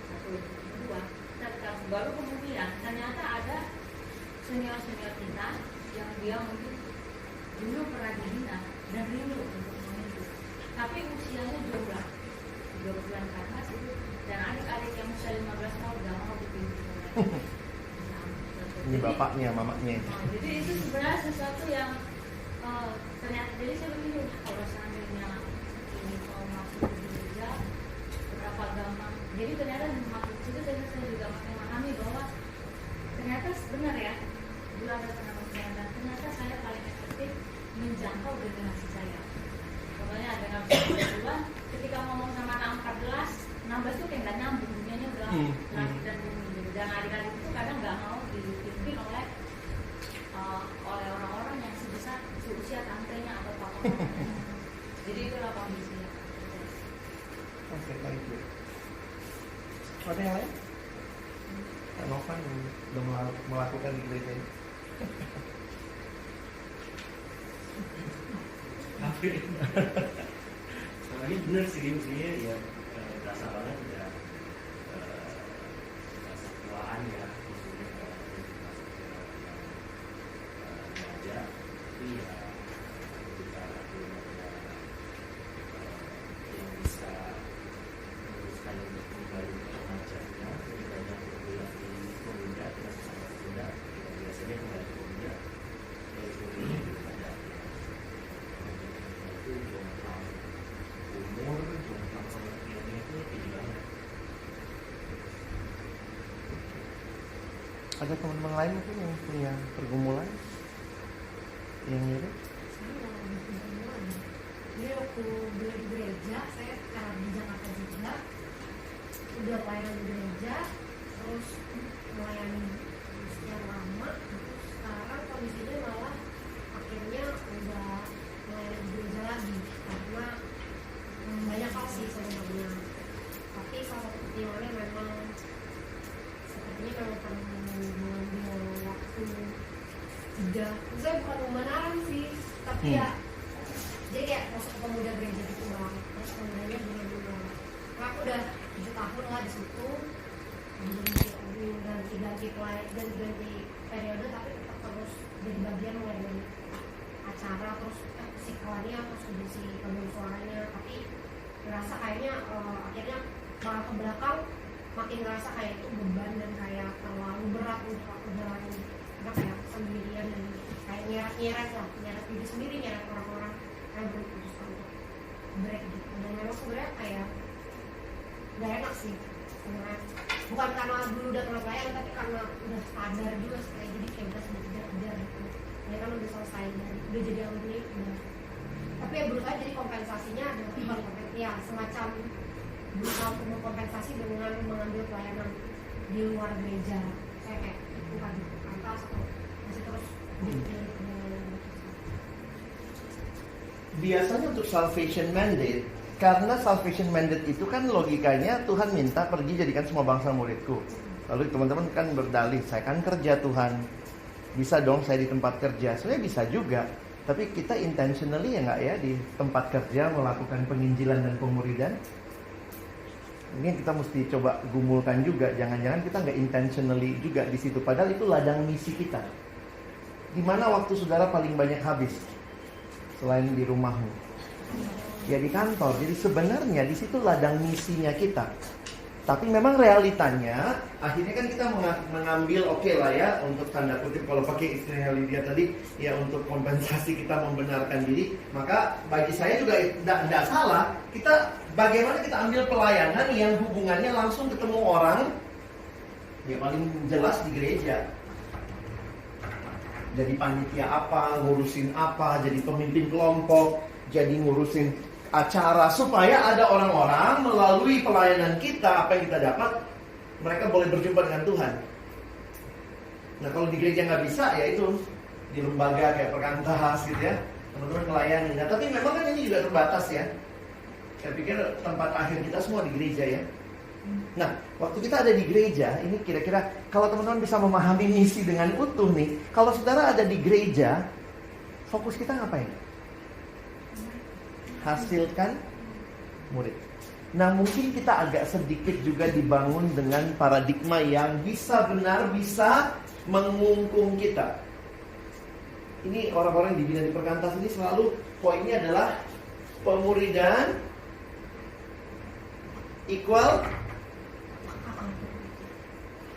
Satu, kedua, kita baru kemudian ternyata ada senior kita yang dia mungkin dulu pernah dibina dan rindu untuk memimpin, tapi usianya jauh lah 3 bulan ke atas itu, dan adik-adik yang usia 15 tahun udah mau dipimpin oleh Ini bapaknya, mamanya. jadi itu sebenarnya sesuatu yang ternyata, jadi saya berpikir kalau seandainya ini mau masuk ke gereja berapa gampang. Jadi ternyata masuk ke situ saya juga memahami bahwa ternyata benar ya, dulu ada pernah dan ternyata saya paling efektif menjangkau generasi saya. Pokoknya ada kebetulan ketika ngomong sama anak 14, 16 tuh kayak nggak nyambung, dunianya udah langit dan bumi. Dan adik-adik itu kadang nggak mau dipimpin oleh orang-orang yang sebesar seusia tantenya atau papanya. Jadi itulah kondisinya. Oke, thank you. Ada yang lain? Kak Novan udah melakukan di gereja ini. Hampir. Ini benar sih, maksudnya ya berasa banget ya ketuaan ya, maksudnya belajar, tapi ya kita belum ada yang bisa meneruskan untuk kembali ke pengajarnya. Jadi banyak berbulan di pemuda, kita sesama pemuda, kita biasanya kembali ke pemuda, terus kemudian belum ada. Itu jomplang umur, jomplang pengertiannya itu tinggi banget. Ada teman-teman lain mungkin yang punya pergumulan yang mirip? Saya nggak ada pertemuan. Jadi waktu beli di gereja, saya karena di Jakarta juga udah pelayanan di gereja, terus melayani sekian lama, terus sekarang kondisinya malah akhirnya udah melayani di gereja lagi karena banyak hal sih sebenarnya. Tapi salah satu pertimbangannya memang sepertinya memang perlu mengambil waktu jeda. Saya bukan pembenaran sih, tapi ya jadi kayak masuk ke pemuda gereja gitu bang. Terus pemudanya bener-bener. Nah, aku udah 7 tahun lah di situ, ganti periode, tapi tetap terus jadi bagian mulai dari acara, terus psikoannya, terus si pemilik suaranya. Tapi ngerasa kayaknya akhirnya malah ke belakang makin ngerasa kayak itu beban dan kayak terlalu berat untuk aku jalanin, karena kayak sendirian dan kayak nyeret diri sendiri, nyeret orang-orang, kayak berputuskan untuk break gitu. Dan memang sebenarnya kayak gak enak sih sebenarnya, bukan karena dulu udah pernah pelayan, tapi karena udah sadar juga kayak jadi kayak udah sudah kejar gitu ya kan, udah selesai dan udah jadi alumni udah. Tapi ya berusaha jadi kompensasinya adalah ya semacam berusaha untuk mengkompensasi dengan mengambil pelayanan di luar gereja. Saya kayak bukan pantas atau masih terus Biasanya untuk salvation mandate, karena salvation mandate itu kan logikanya Tuhan minta pergi jadikan semua bangsa muridku. Lalu teman-teman kan berdalih, saya kan kerja Tuhan, bisa dong saya di tempat kerja. Sebenarnya bisa juga, tapi kita intentionally ya nggak ya di tempat kerja melakukan penginjilan dan pemuridan. Ini kita mesti coba gumulkan juga, jangan-jangan kita nggak intentionally juga di situ. Padahal itu ladang misi kita. Di mana waktu saudara paling banyak habis selain di rumahmu? Ya di kantor. Jadi sebenarnya di situ ladang misinya kita. Tapi memang realitanya akhirnya kan kita mengambil oke lah ya, untuk tanda kutip kalau pakai istilahnya Lydia tadi ya, untuk kompensasi kita membenarkan diri. Maka bagi saya juga tidak salah kita bagaimana kita ambil pelayanan yang hubungannya langsung ketemu orang. Ya paling jelas di gereja. Jadi panitia apa, ngurusin apa, jadi pemimpin kelompok, jadi ngurusin acara, supaya ada orang-orang melalui pelayanan kita, apa yang kita dapat, mereka boleh berjumpa dengan Tuhan. Nah kalau di gereja nggak bisa, ya itu di lembaga kayak Perkantas gitu ya, teman-teman melayani. Nah tapi memang kan ini juga terbatas ya. Saya pikir tempat akhir kita semua di gereja ya. Nah waktu kita ada di gereja, ini kira-kira kalau teman-teman bisa memahami misi dengan utuh nih, kalau saudara ada di gereja, fokus kita ngapain? Hasilkan murid. Nah mungkin kita agak sedikit juga dibangun dengan paradigma yang bisa mengungkung kita. Ini orang-orang yang dibina di Perkantas ini selalu poinnya adalah pemuridan equal.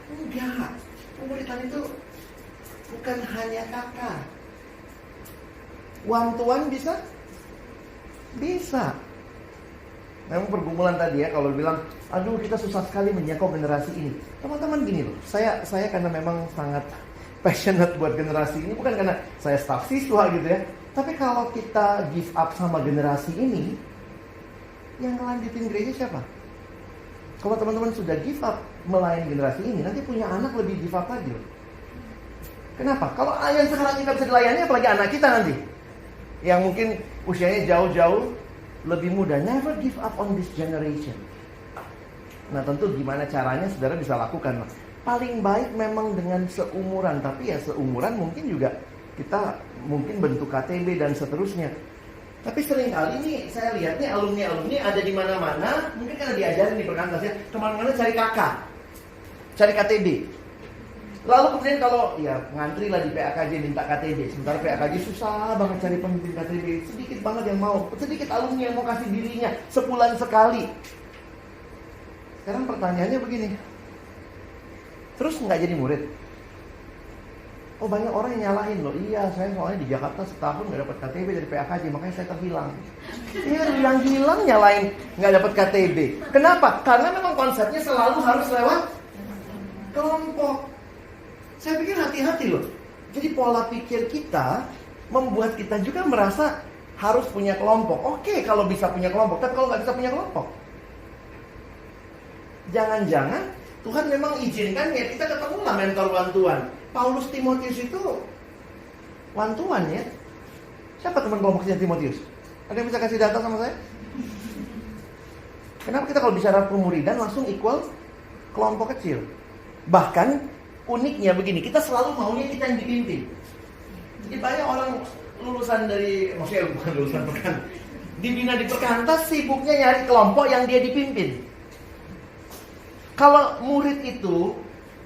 Enggak, pemuridan itu bukan hanya kakak. One to one bisa? Bisa. Memang pergumulan tadi ya, kalau bilang aduh kita susah sekali menyangkau generasi ini. Teman-teman gini loh, saya karena memang sangat passionate buat generasi ini, bukan karena saya staff siswa gitu ya. Tapi kalau kita give up sama generasi ini, yang ngelanjutin gereja siapa? Kalau teman-teman sudah give up melayani generasi ini, nanti punya anak lebih give up lagi loh. Kenapa? Kalau yang sekarang kita bisa dilayani, apalagi anak kita nanti yang mungkin usianya jauh-jauh lebih muda. Never give up on this generation. Nah tentu gimana caranya saudara bisa lakukan. Paling baik memang dengan seumuran. Tapi ya seumuran mungkin juga kita mungkin bentuk KTB dan seterusnya. Tapi sering kali nih saya lihat nih alumni-alumni ada di mana-mana. Mungkin karena diajarin di perkantas ya, kemana-mana cari kakak, cari KTB. Lalu kemudian kalau ya ngantri lah di PAKJ minta KTB. Sementara PAKJ susah banget cari pemimpin KTB. Sedikit banget yang mau, sedikit alumni yang mau kasih dirinya sebulan sekali. Sekarang pertanyaannya begini, terus nggak jadi murid? Oh banyak orang yang nyalahin loh. Iya saya soalnya di Jakarta setahun nggak dapat KTB dari PAKJ, makanya saya terhilang. Iya yang hilang nyalain nggak dapat KTB. Kenapa? Karena memang konsepnya selalu harus lewat kelompok. Saya pikir hati-hati loh. Jadi pola pikir kita membuat kita juga merasa harus punya kelompok. Oke kalau bisa punya kelompok, tapi kalau nggak bisa punya kelompok, jangan-jangan Tuhan memang izinkan ya kita ketemu lah mentor one-to-one. Paulus Timotius itu one-to-one ya. Siapa teman kelompoknya Timotius? Ada yang bisa kasih data sama saya? Kenapa kita kalau bicara pemuridan langsung equal kelompok kecil? Bahkan uniknya begini, kita selalu maunya kita yang dipimpin. Jadi banyak orang lulusan dari, maksudnya bukan lulusan bukan, dibina di perkantas sibuknya nyari kelompok yang dia dipimpin. Kalau murid itu,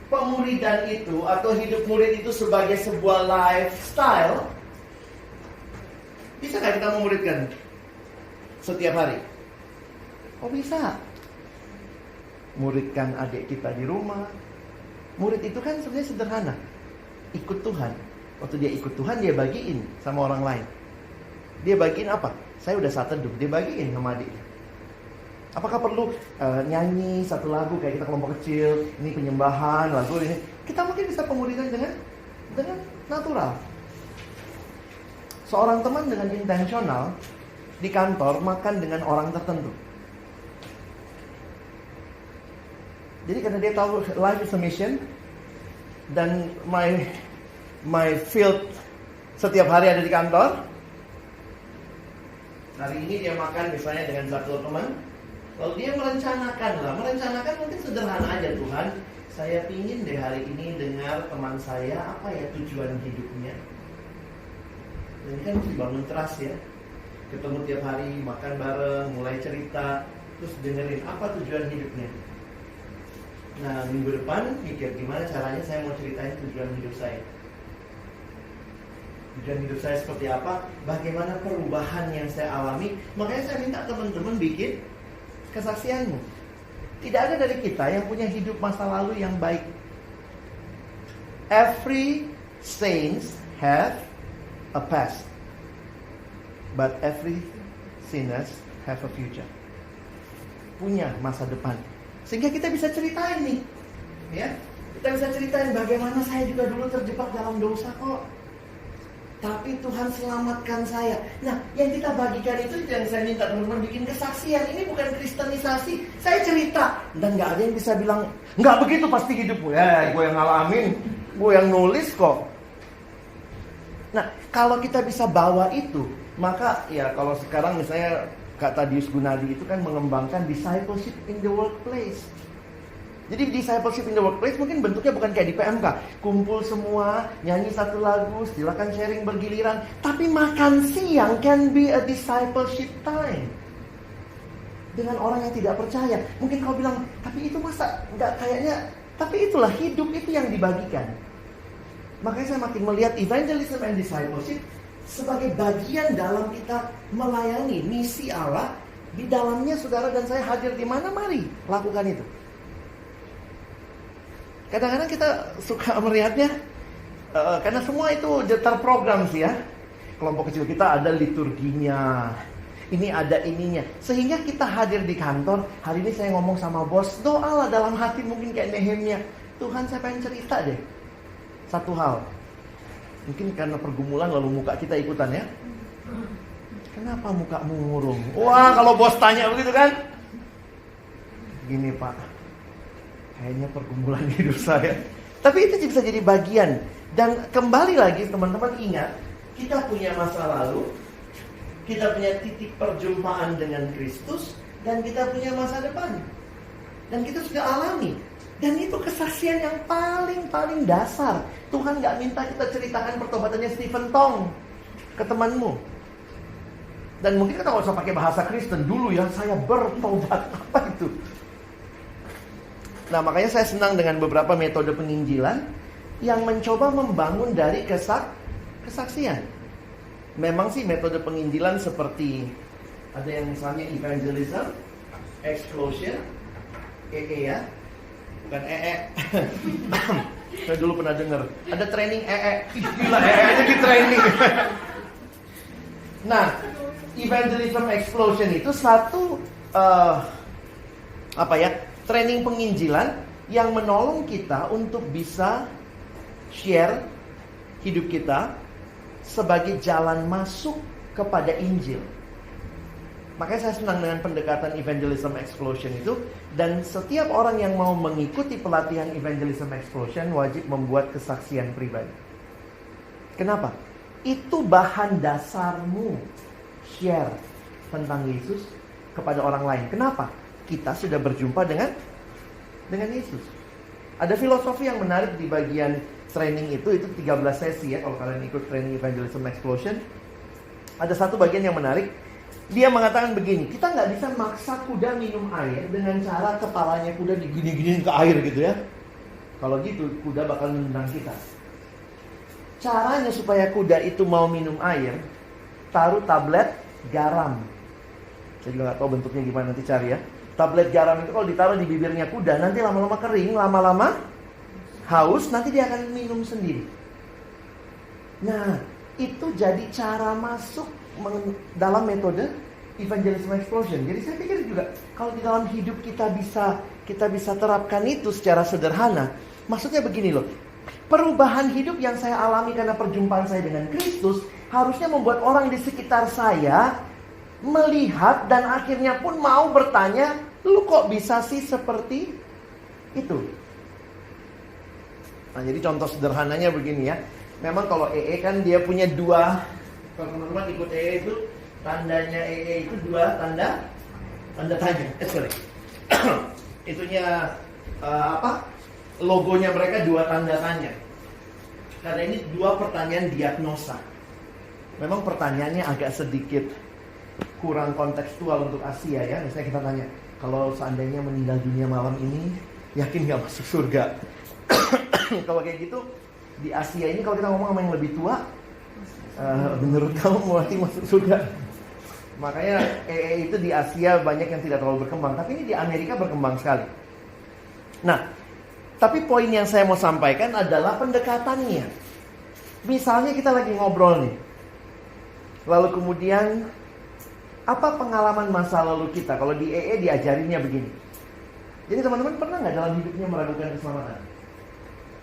pemuridan itu atau hidup murid itu sebagai sebuah lifestyle, bisa nggak kita memuridkan setiap hari? Oh bisa. Muridkan adik kita di rumah. Murid itu kan sebenarnya sederhana. Ikut Tuhan. Waktu dia ikut Tuhan, dia bagiin sama orang lain. Dia bagiin apa? Saya udah saat teduh, dia bagiin sama adiknya. Apakah perlu nyanyi satu lagu kayak kita kelompok kecil, ini penyembahan, lagu ini. Kita mungkin bisa pemuridan dengan natural. Seorang teman dengan intensional di kantor makan dengan orang tertentu. Jadi karena dia tahu life is a mission, dan my field setiap hari ada di kantor. Hari ini dia makan misalnya dengan satu teman. Lalu dia merencanakan mungkin sederhana aja, Tuhan, saya pingin deh hari ini dengar teman saya apa ya tujuan hidupnya. Dan ini kan mesti bangun trust ya. Ketemu tiap hari, makan bareng, mulai cerita, terus dengerin apa tujuan hidupnya. Nah minggu depan pikir gimana caranya saya mau ceritain tujuan hidup saya. Tujuan hidup saya seperti apa, bagaimana perubahan yang saya alami. Makanya saya minta teman-teman bikin kesaksianmu. Tidak ada dari kita yang punya hidup masa lalu yang baik. Every saints have a past, but every sinners have a future. Punya masa depan. Sehingga kita bisa ceritain nih, ya. Kita bisa ceritain bagaimana saya juga dulu terjebak dalam dosa kok. Tapi Tuhan selamatkan saya. Nah, yang kita bagikan itu yang saya minta teman-teman bikin kesaksian. Ini bukan kristenisasi. Saya cerita dan nggak ada yang bisa bilang nggak begitu pasti hidupmu. Ya, gue yang ngalamin, gue yang nulis kok. Nah, kalau kita bisa bawa itu, maka ya kalau sekarang misalnya Kak Tadius Gunadi itu kan mengembangkan discipleship in the workplace. Jadi discipleship in the workplace mungkin bentuknya bukan kayak di PMK, kumpul semua, nyanyi satu lagu, silakan sharing bergiliran. Tapi makan siang can be a discipleship time dengan orang yang tidak percaya. Mungkin kau bilang, tapi itu masa nggak kayaknya. Tapi itulah hidup itu yang dibagikan. Makanya saya makin melihat evangelism and discipleship sebagai bagian dalam kita melayani misi Allah. Di dalamnya saudara dan saya hadir di mana, mari lakukan itu. Kadang-kadang kita suka melihatnya karena semua itu terprogram sih ya. Kelompok kecil kita ada liturginya, ini ada ininya. Sehingga kita hadir di kantor. Hari ini saya ngomong sama bos, doalah dalam hati mungkin kayak Nehemia. Tuhan saya pengen cerita deh satu hal. Mungkin karena pergumulan lalu muka kita ikutan ya. Kenapa mukamu murung? Wah kalau bos tanya begitu kan. Gini Pak, kayaknya pergumulan hidup saya. Tapi itu bisa jadi bagian. Dan kembali lagi teman-teman ingat, kita punya masa lalu, kita punya titik perjumpaan dengan Kristus, dan kita punya masa depan. Dan kita sudah alami. Dan itu kesaksian yang paling dasar. Tuhan gak minta kita ceritakan pertobatannya Stephen Tong ke temanmu. Dan mungkin kita gak usah pakai bahasa Kristen. Dulu ya saya bertobat. Apa itu? Nah makanya saya senang dengan beberapa metode penginjilan yang mencoba membangun dari kesaksian. Memang sih metode penginjilan seperti ada yang misalnya evangelism, explosion, ya, bukan Saya dulu pernah dengar ada training gila aja di training. Nah, evangelism explosion itu satu training penginjilan yang menolong kita untuk bisa share hidup kita sebagai jalan masuk kepada Injil. Makanya saya senang dengan pendekatan evangelism explosion itu. Dan setiap orang yang mau mengikuti pelatihan evangelism explosion wajib membuat kesaksian pribadi. Kenapa? Itu bahan dasarmu share tentang Yesus kepada orang lain. Kenapa? Kita sudah berjumpa dengan Yesus. Ada filosofi yang menarik di bagian training itu 13 sesi ya kalau kalian ikut training evangelism explosion. Ada satu bagian yang menarik. Dia mengatakan begini, kita nggak bisa maksa kuda minum air dengan cara kepalanya kuda digini-giniin ke air gitu ya. Kalau gitu kuda bakal menendang kita. Caranya supaya kuda itu mau minum air, taruh tablet garam. Saya juga nggak tahu bentuknya gimana, nanti cari ya. Tablet garam itu kalau ditaruh di bibirnya kuda, nanti lama-lama kering, lama-lama haus, nanti dia akan minum sendiri. Nah, itu jadi cara masuk dalam metode evangelism explosion. Jadi saya pikir juga kalau di dalam hidup kita bisa terapkan itu secara sederhana. Maksudnya begini loh. Perubahan hidup yang saya alami karena perjumpaan saya dengan Kristus harusnya membuat orang di sekitar saya melihat dan akhirnya pun mau bertanya, lu kok bisa sih seperti itu? Nah, jadi contoh sederhananya begini ya. Memang kalau kan dia punya dua. Kalau teman-teman ikut itu tandanya itu dua tanda tanya. Sorry. Itunya logonya mereka dua tanda tanya. Karena ini dua pertanyaan diagnosa. Memang pertanyaannya agak sedikit kurang kontekstual untuk Asia ya. Misalnya kita tanya, kalau seandainya meninggal dunia malam ini, yakin gak masuk surga? Kalau kayak gitu di Asia ini kalau kita ngomong sama yang lebih tua, menurut kamu mati masuk surga? Makanya itu di Asia banyak yang tidak terlalu berkembang. Tapi ini di Amerika berkembang sekali. Nah, tapi poin yang saya mau sampaikan adalah pendekatannya. Misalnya kita lagi ngobrol nih, lalu kemudian apa pengalaman masa lalu kita? Kalau di diajarinnya begini. Jadi teman-teman pernah nggak dalam hidupnya meragukan keselamatan?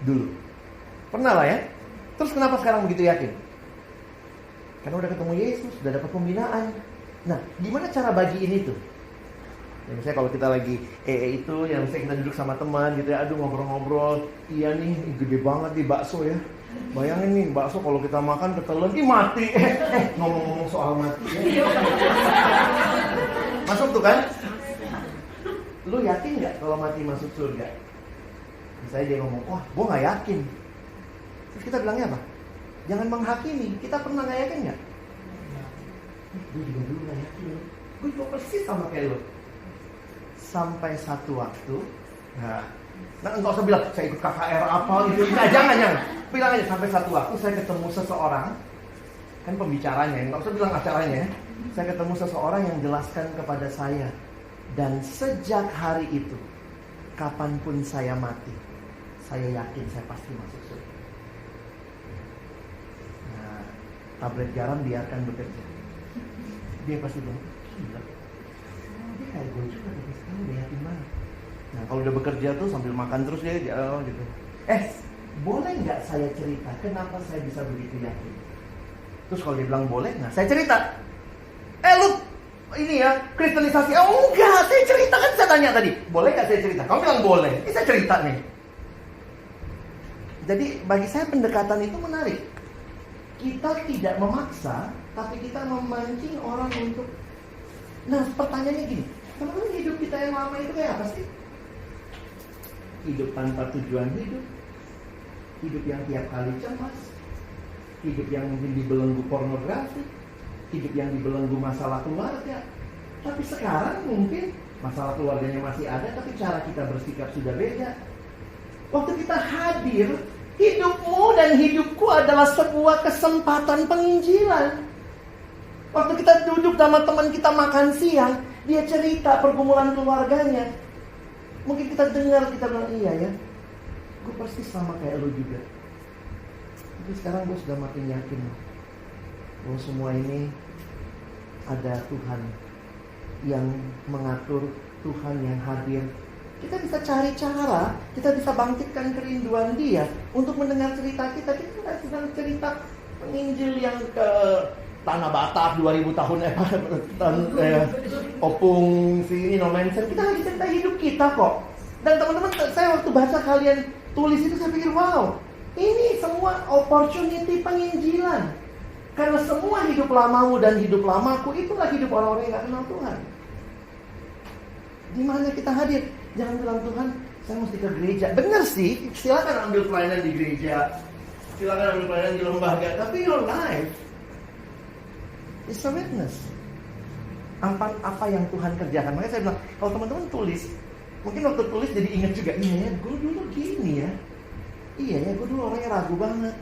Dulu pernah lah ya. Terus kenapa sekarang begitu yakin? Karena udah ketemu Yesus, udah dapat pembinaan. Nah, gimana cara bagiin itu? Ya, misalnya kalau kita lagi itu, yang misalnya kita duduk sama teman gitu ya, aduh ngobrol-ngobrol, iya nih gede banget nih bakso ya. Bayangin nih bakso kalau kita makan ketelan, mati. Ngomong-ngomong soal mati ya. Masuk tuh kan? Lu yakin nggak kalau mati masuk surga? Misalnya dia ngomong, wah gue nggak yakin. Terus kita bilangnya apa? Jangan menghakimi. Kita pernah nggak yakin nggak? Gue juga dulu nggak yakin. Gue juga persis sama kayak lo. Sampai satu waktu, nah nggak usah bilang saya ikut KKR apa gitu. Nah, jangan. Bilang aja sampai satu waktu saya ketemu seseorang, kan pembicaranya, nggak usah bilang acaranya. Saya ketemu seseorang yang jelaskan kepada saya, dan sejak hari itu, kapanpun saya mati, saya yakin saya pasti masuk surga. Nah, tablet garam biarkan bekerja. Dia pasti bilang, gila. Dia kayak gue juga, tapi sekarang udah yakin banget. Nah, kalau udah bekerja tuh sambil makan terus dia gitu. Boleh nggak saya cerita kenapa saya bisa begitu yakin? Terus kalau dia bilang boleh, nah saya cerita. Lu ini ya kristenisasi? Oh enggak, saya cerita kan, saya tanya tadi. Boleh nggak saya cerita? Kamu bilang boleh. Ini saya cerita nih. Jadi bagi saya pendekatan itu menarik. Kita tidak memaksa, tapi kita memancing orang untuk. Nah, pertanyaannya gini, teman-teman, hidup kita yang lama itu kayak apa sih? hidup tanpa tujuan hidup, hidup yang tiap kali cemas, hidup yang mungkin dibelenggu pornografi, hidup yang dibelenggu masalah keluarga. Tapi sekarang mungkin masalah keluarganya masih ada, tapi cara kita bersikap sudah beda. Waktu kita hadir, hidupmu dan hidupku adalah sebuah kesempatan penginjilan. Waktu kita duduk sama teman kita makan siang, dia cerita pergumulan keluarganya. Mungkin kita dengar, kita bilang, iya ya, gue persis sama kayak lo juga. Tapi sekarang gue sudah makin yakin bahwa semua ini ada Tuhan yang mengatur, Tuhan yang hadir. Kita bisa cari cara, kita bisa bangkitkan kerinduan Dia untuk mendengar cerita kita. Kita tidak sedang cerita penginjil yang ke Tanah Batak 2000 tahun opung sini no mention. Kita lagi cerita hidup kita kok. Dan teman-teman, saya waktu baca kalian tulis itu, saya pikir wow, ini semua opportunity penginjilan. Karena semua hidup lamamu dan hidup lamaku itulah hidup orang-orang yang gak kenal Tuhan. Di mana kita hadir? Jangan bilang, Tuhan, saya mesti ke gereja. Benar sih, silakan ambil pelayanan di gereja, silakan ambil pelayanan di lembaga, tapi your life is a witness. Apa yang Tuhan kerjakan. Makanya saya bilang, kalau teman-teman tulis, mungkin waktu tulis jadi ingat juga, iya ya, gue dulu gini ya. Iya ya, gue dulu orangnya ragu banget.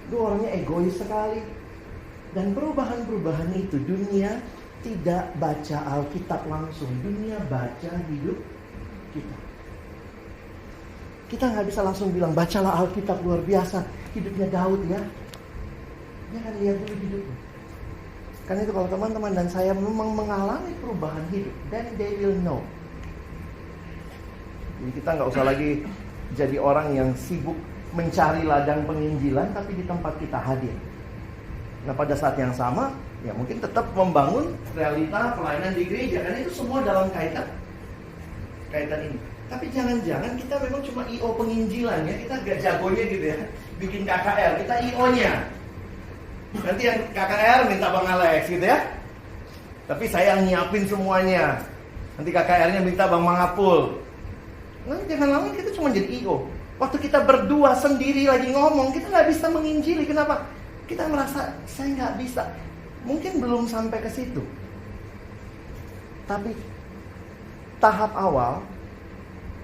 Gue orangnya egois sekali. Dan perubahan-perubahan itu, dunia tidak baca Alkitab langsung. Dunia baca hidup kita. Kita gak bisa langsung bilang, bacalah Alkitab luar biasa. Hidupnya Daud ya. Jangan lihat dulu hidupnya. Karena itu kalau teman-teman dan saya memang mengalami perubahan hidup, then they will know. Jadi kita gak usah lagi jadi orang yang sibuk mencari ladang penginjilan, tapi di tempat kita hadir. Nah pada saat yang sama, ya mungkin tetap membangun realita pelayanan di gereja. Karena itu semua dalam kaitan ini. Tapi jangan-jangan kita memang cuma IO penginjilan ya. Kita gak jagonya gitu ya, bikin KKR, kita IO-nya. Nanti yang KKR minta Bang Alex gitu ya. Tapi saya yang nyiapin semuanya. Nanti KKR-nya minta Bang Mangapul. Nah jangan lama kita cuma jadi IO. Waktu kita berdua sendiri lagi ngomong, kita gak bisa menginjili. Kenapa? Kita merasa saya gak bisa. Mungkin belum sampai ke situ. Tapi tahap awal,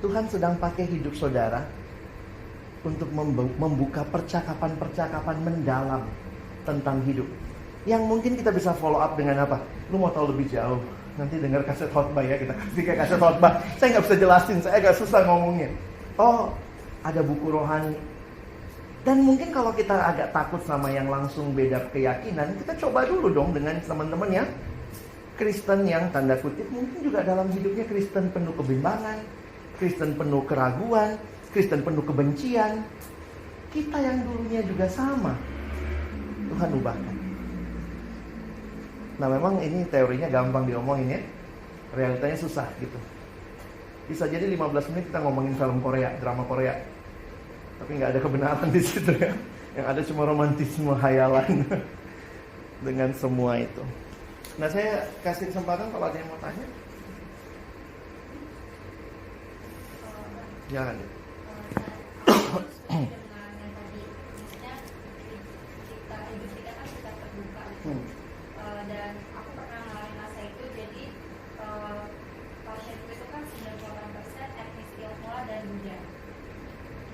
Tuhan sedang pakai hidup saudara untuk membuka percakapan-percakapan mendalam tentang hidup. Yang mungkin kita bisa follow up dengan apa? Lu mau tahu lebih jauh? Nanti dengar kaset khotbah ya, kita kasih kayak kaset khotbah. Saya nggak bisa jelasin, saya agak susah ngomongnya. Oh, ada buku rohani. Dan mungkin kalau kita agak takut sama yang langsung beda keyakinan, kita coba dulu dong dengan teman-teman yang Kristen yang tanda kutip mungkin juga dalam hidupnya Kristen penuh kebimbangan, Kristen penuh keraguan, Kristen penuh kebencian. Kita yang dulunya juga sama, Tuhan ubahkan. Nah memang ini teorinya gampang diomongin ya, realitanya susah gitu. Bisa jadi 15 menit kita ngomongin film Korea, drama Korea, tapi nggak ada kebenaran di situ ya. Yang ada cuma romantisme hayalan dengan semua itu. Nah saya kasih kesempatan kalau ada yang mau tanya. Jangan. Dan aku pernah ngalamin masa itu. Jadi pasienku itu kan 98% etnis Tionghoa dan Buddha.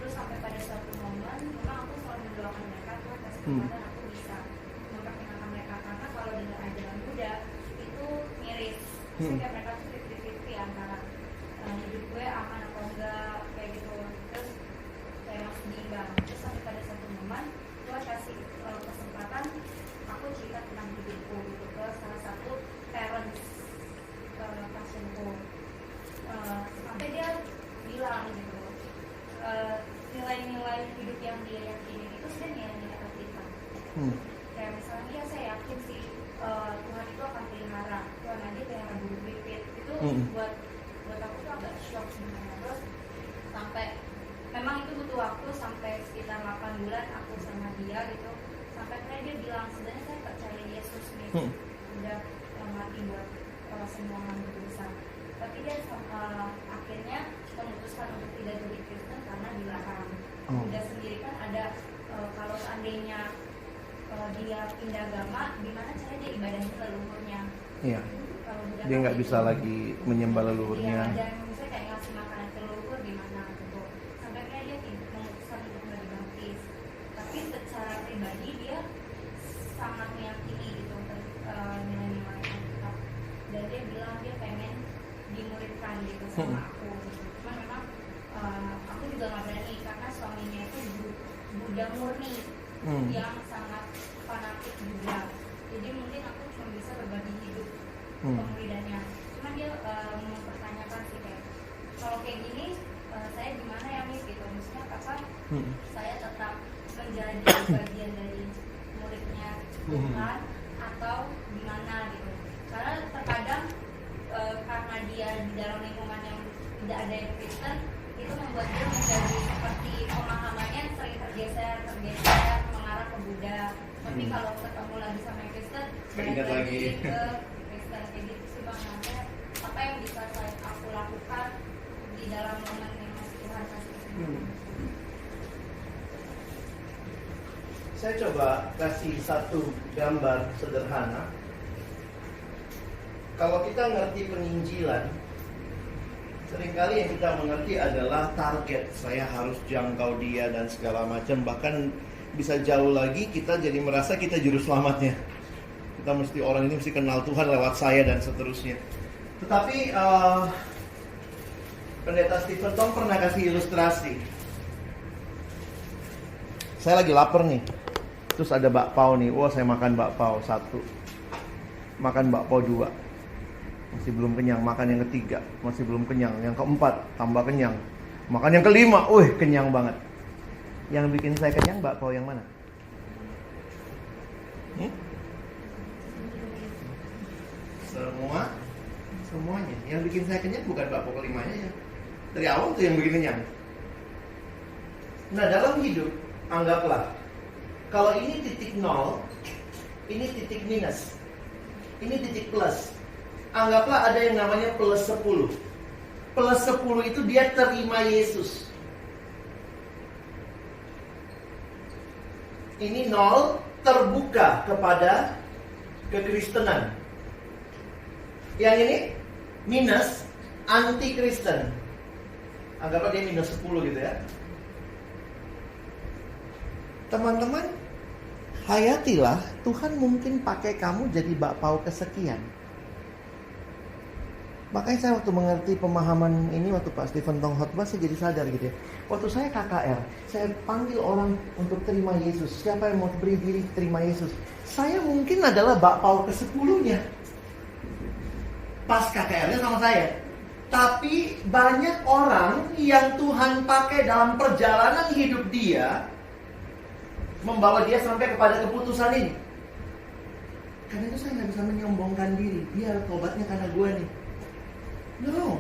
Terus sampai pada suatu momen, memang aku selalu mendoakan mereka, Tuhan kasih kesempatan aku bisa memperkenalkan mereka. Karena kalau dengan ajaran Buddha itu miris, sehingga mereka tuh 50-50 antara hidup gue aman atau enggak, kayak gitu. Terus kayak masih bimbang. Terus sampai pada suatu momen, Tuhan kasih kesempatan aku cerita tentang hidupku gitu ke salah satu parents pasienku. Sampai dia bilang gitu, nilai-nilai hidup yang dia yakini itu sudah nilai-nilai Alkitab. Kayak misalnya ya saya yakin sih Tuhan itu akan pelihara, Tuhan aja pelihara burung pipit. Itu buat aku tuh agak shock sebenarnya. Terus sampai memang itu butuh waktu sampai sekitar 8 bulan aku sama dia gitu. Sampai akhirnya dia bilang sebenarnya saya percaya Yesus nih, udah mati buat semua orang berdosa. Tapi dia akhirnya memutuskan untuk tidak jadi dia pindah agama, gimana caranya dia ibadah ke leluhurnya. Iya. Kalau budak Dia nggak itu, bisa lagi menyembah Iya, leluhurnya. dan misalnya kayak ngasih makanan ke leluhur gimana gitu. Sampai kayak dia memutuskan untuk nggak dibaptis. Tapi secara pribadi dia sangat meyakini gitu nilai-nilai Alkitab. Dan dia bilang dia pengen dimuridkan gitu sama aku. Gitu. Cuman memang aku juga nggak berani karena suaminya itu Buddha murni yang sangat fanatik juga. Jadi mungkin aku cuma bisa berbagi hidup pemuridannya. Cuman dia mempertanyakan sih kayak kalau kayak gini saya gimana ya Miss gitu. Maksudnya apa saya tetap menjadi bagian dari muridnya Tuhan atau gimana gitu. Karena terkadang karena dia di dalam lingkungan yang tidak ada yang Kristen, itu membuat dia menjadi seperti pemahamannya sering tergeser mengarah ke Buddha. Tapi kalau ketemu lagi sama yang Kristen, Ingat lagi ke Kristen kayak gitu sih Bang. Nanti apa yang bisa aku lakukan di dalam momen yang Tuhan kasih. Saya coba kasih satu gambar sederhana. Kalau kita ngerti penginjilan, seringkali yang kita mengerti adalah target. Saya harus jangkau dia dan segala macam. Bahkan bisa jauh lagi kita jadi merasa kita juru selamatnya. Kita mesti orang ini mesti kenal Tuhan lewat saya dan seterusnya. Tetapi Pendeta Stephen Tong pernah kasih ilustrasi. Saya lagi lapar nih. Terus ada bakpao nih. Wah, saya makan bakpao 1. Makan bakpao 2. Masih belum kenyang, makan yang ketiga, masih belum kenyang, yang keempat, tambah kenyang, makan yang kelima, kenyang banget. Yang bikin saya kenyang bakpao yang mana? Semuanya. Yang bikin saya kenyang bukan bakpao kelimanya ya. Dari awal tuh yang bikin kenyang. Nah, dalam hidup, anggaplah kalau ini titik 0, ini titik minus, ini titik plus. Anggaplah ada yang namanya plus 10. Plus 10 itu dia terima Yesus. Ini 0 terbuka kepada kekristenan. Yang ini minus anti Kristen. Anggaplah dia minus 10 gitu ya. Teman-teman, hayatilah Tuhan mungkin pakai kamu jadi bakpao kesekian. Makanya saya waktu mengerti pemahaman ini, waktu Pak Stephen Tong khotbah, saya jadi sadar gitu ya. Waktu saya KKR, saya panggil orang untuk terima Yesus. Siapa yang mau beri diri terima Yesus? Saya mungkin adalah bakpao ke-10-nya. Pas KKR-nya sama saya. Tapi banyak orang yang Tuhan pakai dalam perjalanan hidup dia, membawa dia sampai kepada keputusan ini. Karena itu saya nggak bisa menyombongkan diri. Dia tobatnya karena gue nih. No.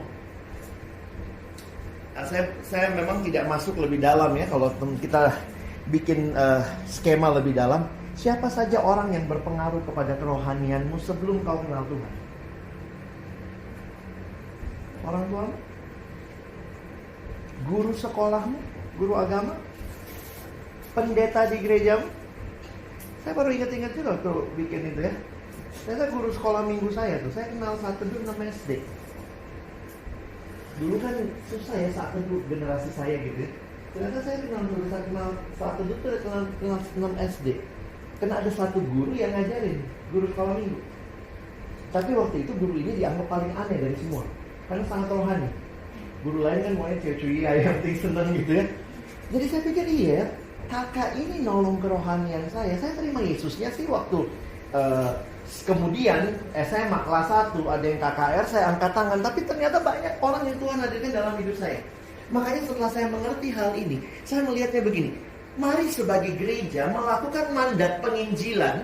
Nah, saya memang tidak masuk lebih dalam ya. Kalau kita bikin skema lebih dalam, siapa saja orang yang berpengaruh kepada kerohanianmu sebelum kau kenal Tuhan? Orang tuamu? Guru sekolahmu? Guru agama? Pendeta di gerejamu? Saya baru ingat-ingat juga tuh bikin itu ya. Saya guru sekolah minggu saya tuh. Saya kenal saat teduh 6 SD. Dulu kan susah ya saat teduh generasi saya gitu ya. Ternyata saya kenal saat teduh tuh kenal 6 SD. Karena ada satu guru yang ngajarin, guru sekolah minggu. Tapi waktu itu guru ini dianggap paling aneh dari semua. Karena sangat rohani. Guru lain kan maunya ceria yang seneng gitu ya. Jadi saya pikir iya, kakak ini nolong kerohanian saya. Saya terima Yesusnya sih waktu kemudian SMA kelas 1 ada yang KKR, saya angkat tangan. Tapi ternyata banyak orang yang Tuhan hadirkan dalam hidup saya. Makanya setelah saya mengerti hal ini, saya melihatnya begini. Mari sebagai gereja melakukan mandat penginjilan.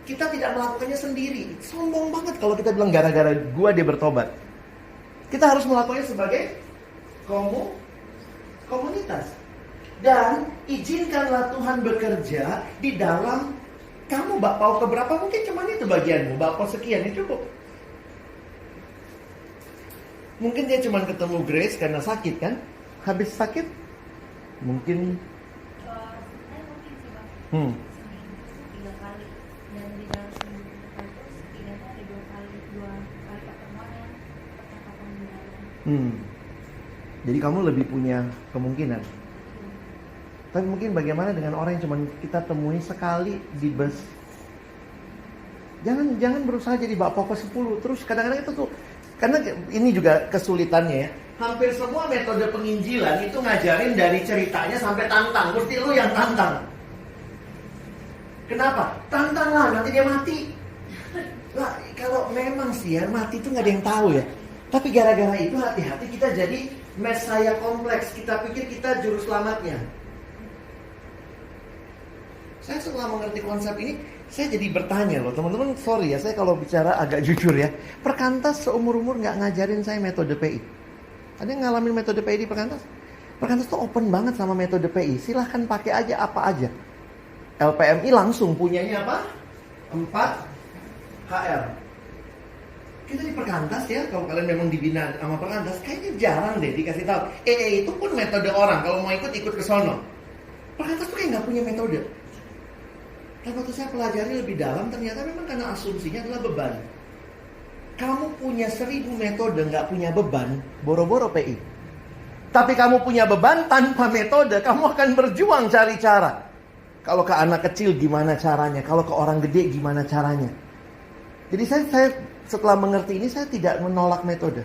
Kita tidak melakukannya sendiri. Sombong banget kalau kita bilang gara-gara gua dia bertobat. Kita harus melakukannya sebagai komunitas. Dan izinkanlah Tuhan bekerja di dalam kamu. Bakpao keberapa mungkin cuma itu bagianmu. Bakpao sekian ya cukup. Mungkin dia cuma ketemu Grace karena sakit kan. Habis sakit mungkin Jadi kamu lebih punya kemungkinan. Tapi mungkin bagaimana dengan orang yang cuma kita temui sekali di bus? Jangan berusaha jadi bapak ke 10. Terus kadang-kadang itu tuh, karena ini juga kesulitannya ya. Hampir semua metode penginjilan itu ngajarin dari ceritanya sampai tantang. Mesti lu yang tantang. Kenapa? Tantang lah, nanti dia mati. Lah, kalau memang sih ya, mati itu nggak ada yang tahu ya. Tapi gara-gara itu hati-hati kita jadi Mesaya kompleks. Kita pikir kita juru selamatnya. Saya setelah mengerti konsep ini, saya jadi bertanya loh, teman-teman. Sorry ya, saya kalau bicara agak jujur ya. Perkantas seumur-umur nggak ngajarin saya metode PI. Ada yang ngalamin metode PI di Perkantas? Perkantas tuh open banget sama metode PI. Silahkan pakai aja apa aja. LPMI langsung punyanya apa? 4 HR. Kita di Perkantas ya, kalau kalian memang dibina sama Perkantas, kayaknya jarang deh dikasih tahu. Itu pun metode orang, kalau mau ikut ke sono. Perkantas tuh kayak nggak punya metode. Tapi waktu saya pelajari lebih dalam, ternyata memang karena asumsinya adalah beban. Kamu punya 1000 metode, nggak punya beban, boro-boro PI. Tapi kamu punya beban tanpa metode, kamu akan berjuang cari cara. Kalau ke anak kecil gimana caranya, kalau ke orang gede gimana caranya. Jadi saya setelah mengerti ini, saya tidak menolak metode.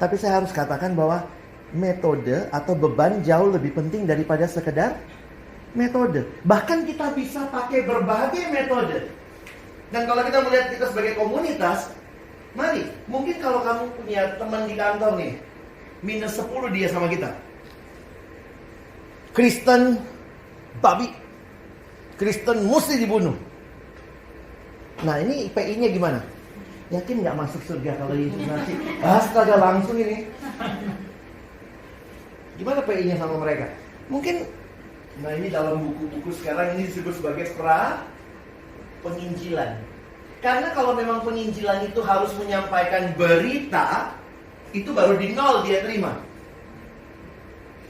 Tapi saya harus katakan bahwa metode atau beban jauh lebih penting daripada sekedar metode. Bahkan kita bisa pakai berbagai metode. Dan kalau kita melihat kita sebagai komunitas, mari, mungkin kalau kamu punya teman di kantor nih, minus 10 dia sama kita. Kristen babi, Kristen mesti dibunuh. Nah ini PI-nya gimana? Yakin nggak masuk surga kalau Yesus nanti? Astaga, langsung ini. Gimana PI-nya sama mereka? Mungkin, nah ini dalam buku-buku sekarang ini disebut sebagai penginjilan. Karena kalau memang penginjilan itu harus menyampaikan berita, itu baru di 0 dia terima.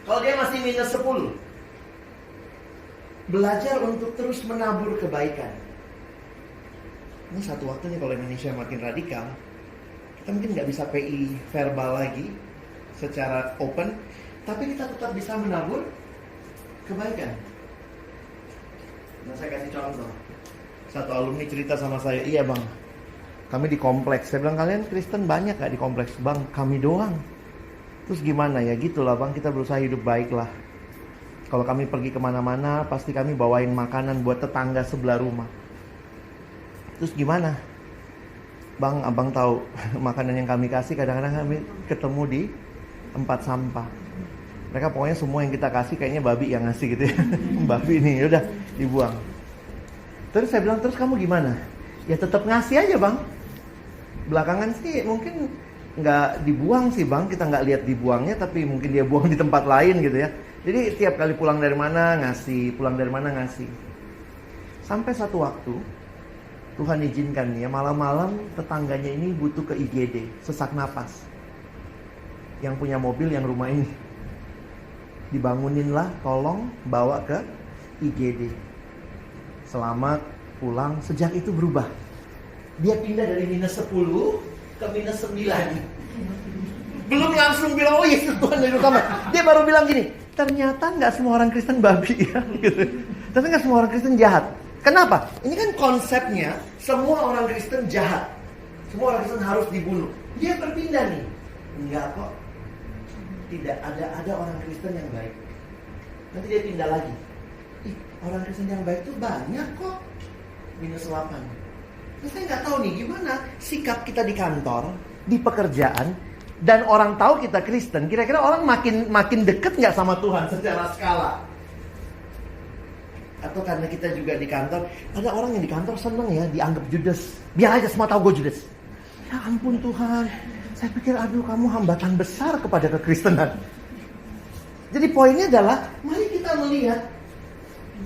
Kalau dia masih minus 10, belajar untuk terus menabur kebaikan. Ini satu waktu nih kalau Indonesia makin radikal, kita mungkin nggak bisa PI verbal lagi secara open, tapi kita tetap bisa menabur kebaikan. Nah saya kasih contoh. Satu alumni cerita sama saya, iya bang, kami di kompleks. Saya bilang, kalian Kristen banyak gak di kompleks? Bang, kami doang. Terus gimana ya, gitulah bang, kita berusaha hidup baik lah. Kalau kami pergi kemana-mana, pasti kami bawain makanan buat tetangga sebelah rumah. Terus gimana? Bang, abang tahu makanan yang kami kasih kadang-kadang kami ketemu di tempat sampah. Mereka pokoknya semua yang kita kasih kayaknya babi yang ngasih gitu ya. Babi nih, udah dibuang. Terus saya bilang, terus kamu gimana? Ya tetap ngasih aja bang. Belakangan sih mungkin nggak dibuang sih bang. Kita nggak lihat dibuangnya, tapi mungkin dia buang di tempat lain gitu ya. Jadi tiap kali pulang dari mana ngasih, pulang dari mana ngasih. Sampai satu waktu, Tuhan izinkan ya, malam-malam tetangganya ini butuh ke IGD, sesak napas. Yang punya mobil yang rumah ini. Dibanguninlah, tolong bawa ke IGD. Selamat pulang, sejak itu berubah. Dia pindah dari minus 10 ke minus 9. Belum langsung bilang, oh Yesus Tuhan dari utama. Dia baru bilang gini, ternyata gak semua orang Kristen babi ya. Ternyata gak semua orang Kristen jahat. Kenapa? Ini kan konsepnya, semua orang Kristen jahat. Semua orang Kristen harus dibunuh. Dia berpindah nih. Enggak kok. Tidak ada orang Kristen yang baik. Nanti dia pindah lagi. Orang Kristen yang baik itu banyak kok. Minus 8. Terus saya nggak tahu nih gimana sikap kita di kantor, di pekerjaan, dan orang tahu kita Kristen. Kira-kira orang makin deket nggak sama Tuhan secara skala? Atau karena kita juga di kantor, ada orang yang di kantor seneng ya dianggap Judas. Biar aja semua tahu gue Judas. Ya ampun Tuhan, saya pikir aduh kamu hambatan besar kepada kekristenan. Jadi poinnya adalah, mari kita melihat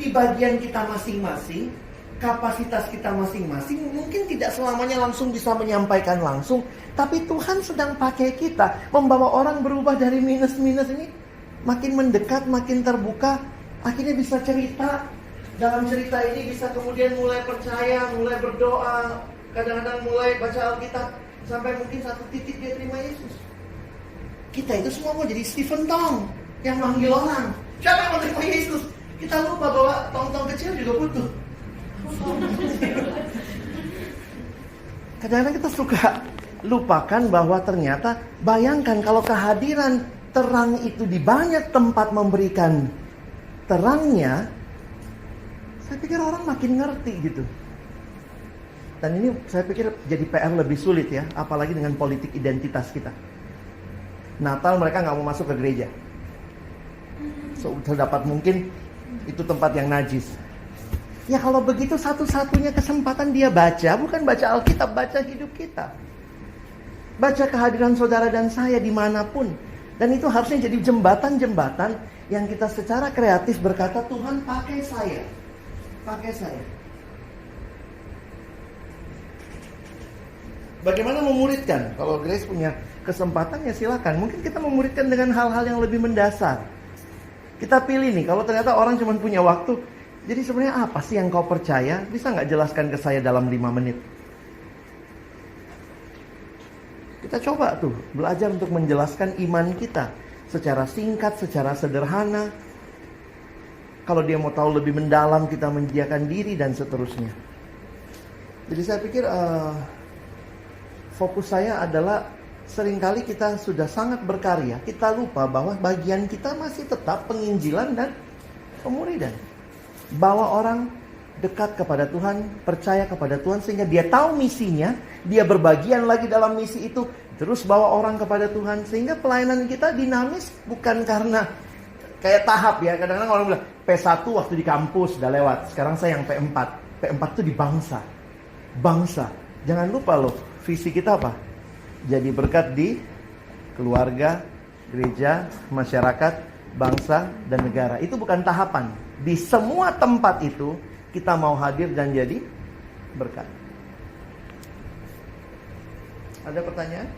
di bagian kita masing-masing, kapasitas kita masing-masing, mungkin tidak selamanya langsung bisa menyampaikan langsung, tapi Tuhan sedang pakai kita, membawa orang berubah dari minus-minus ini, makin mendekat, makin terbuka, akhirnya bisa cerita, dalam cerita ini bisa kemudian mulai percaya, mulai berdoa, kadang-kadang mulai baca Alkitab, sampai mungkin satu titik dia terima Yesus. Kita itu semua mau jadi Stephen Tong yang manggil orang. Siapa yang mau terima Yesus? Kita lupa bahwa tong-tong kecil juga butuh. Kadang-kadang kita suka lupakan bahwa ternyata bayangkan kalau kehadiran terang itu di banyak tempat memberikan terangnya, saya pikir orang makin ngerti gitu. Dan ini saya pikir jadi PR lebih sulit ya, apalagi dengan politik identitas kita. Natal mereka nggak mau masuk ke gereja, sedapat mungkin itu tempat yang najis. Ya kalau begitu satu-satunya kesempatan dia baca, bukan baca Alkitab, baca hidup kita. Baca kehadiran saudara dan saya dimanapun. Dan itu harusnya jadi jembatan-jembatan yang kita secara kreatif berkata, Tuhan pakai saya. Pakai saya. Bagaimana memuridkan? Kalau Grace punya kesempatan ya silakan. Mungkin kita memuridkan dengan hal-hal yang lebih mendasar. Kita pilih nih, kalau ternyata orang cuma punya waktu, jadi sebenarnya apa sih yang kau percaya? Bisa nggak jelaskan ke saya dalam 5 menit? Kita coba tuh, belajar untuk menjelaskan iman kita. Secara singkat, secara sederhana. Kalau dia mau tahu lebih mendalam, kita menyediakan diri dan seterusnya. Jadi saya pikir fokus saya adalah seringkali kita sudah sangat berkarya. Kita lupa bahwa bagian kita masih tetap penginjilan dan pemuridan. Bawa orang dekat kepada Tuhan, percaya kepada Tuhan sehingga dia tahu misinya, dia berbagian lagi dalam misi itu, terus bawa orang kepada Tuhan sehingga pelayanan kita dinamis bukan karena kayak tahap ya. Kadang-kadang orang bilang P1 waktu di kampus udah lewat, sekarang saya yang P4. P4 itu di bangsa. Bangsa. Jangan lupa loh, visi kita apa? Jadi berkat di keluarga, gereja, masyarakat, bangsa, dan negara. Itu bukan tahapan. Di semua tempat itu kita mau hadir dan jadi berkat. Ada pertanyaan?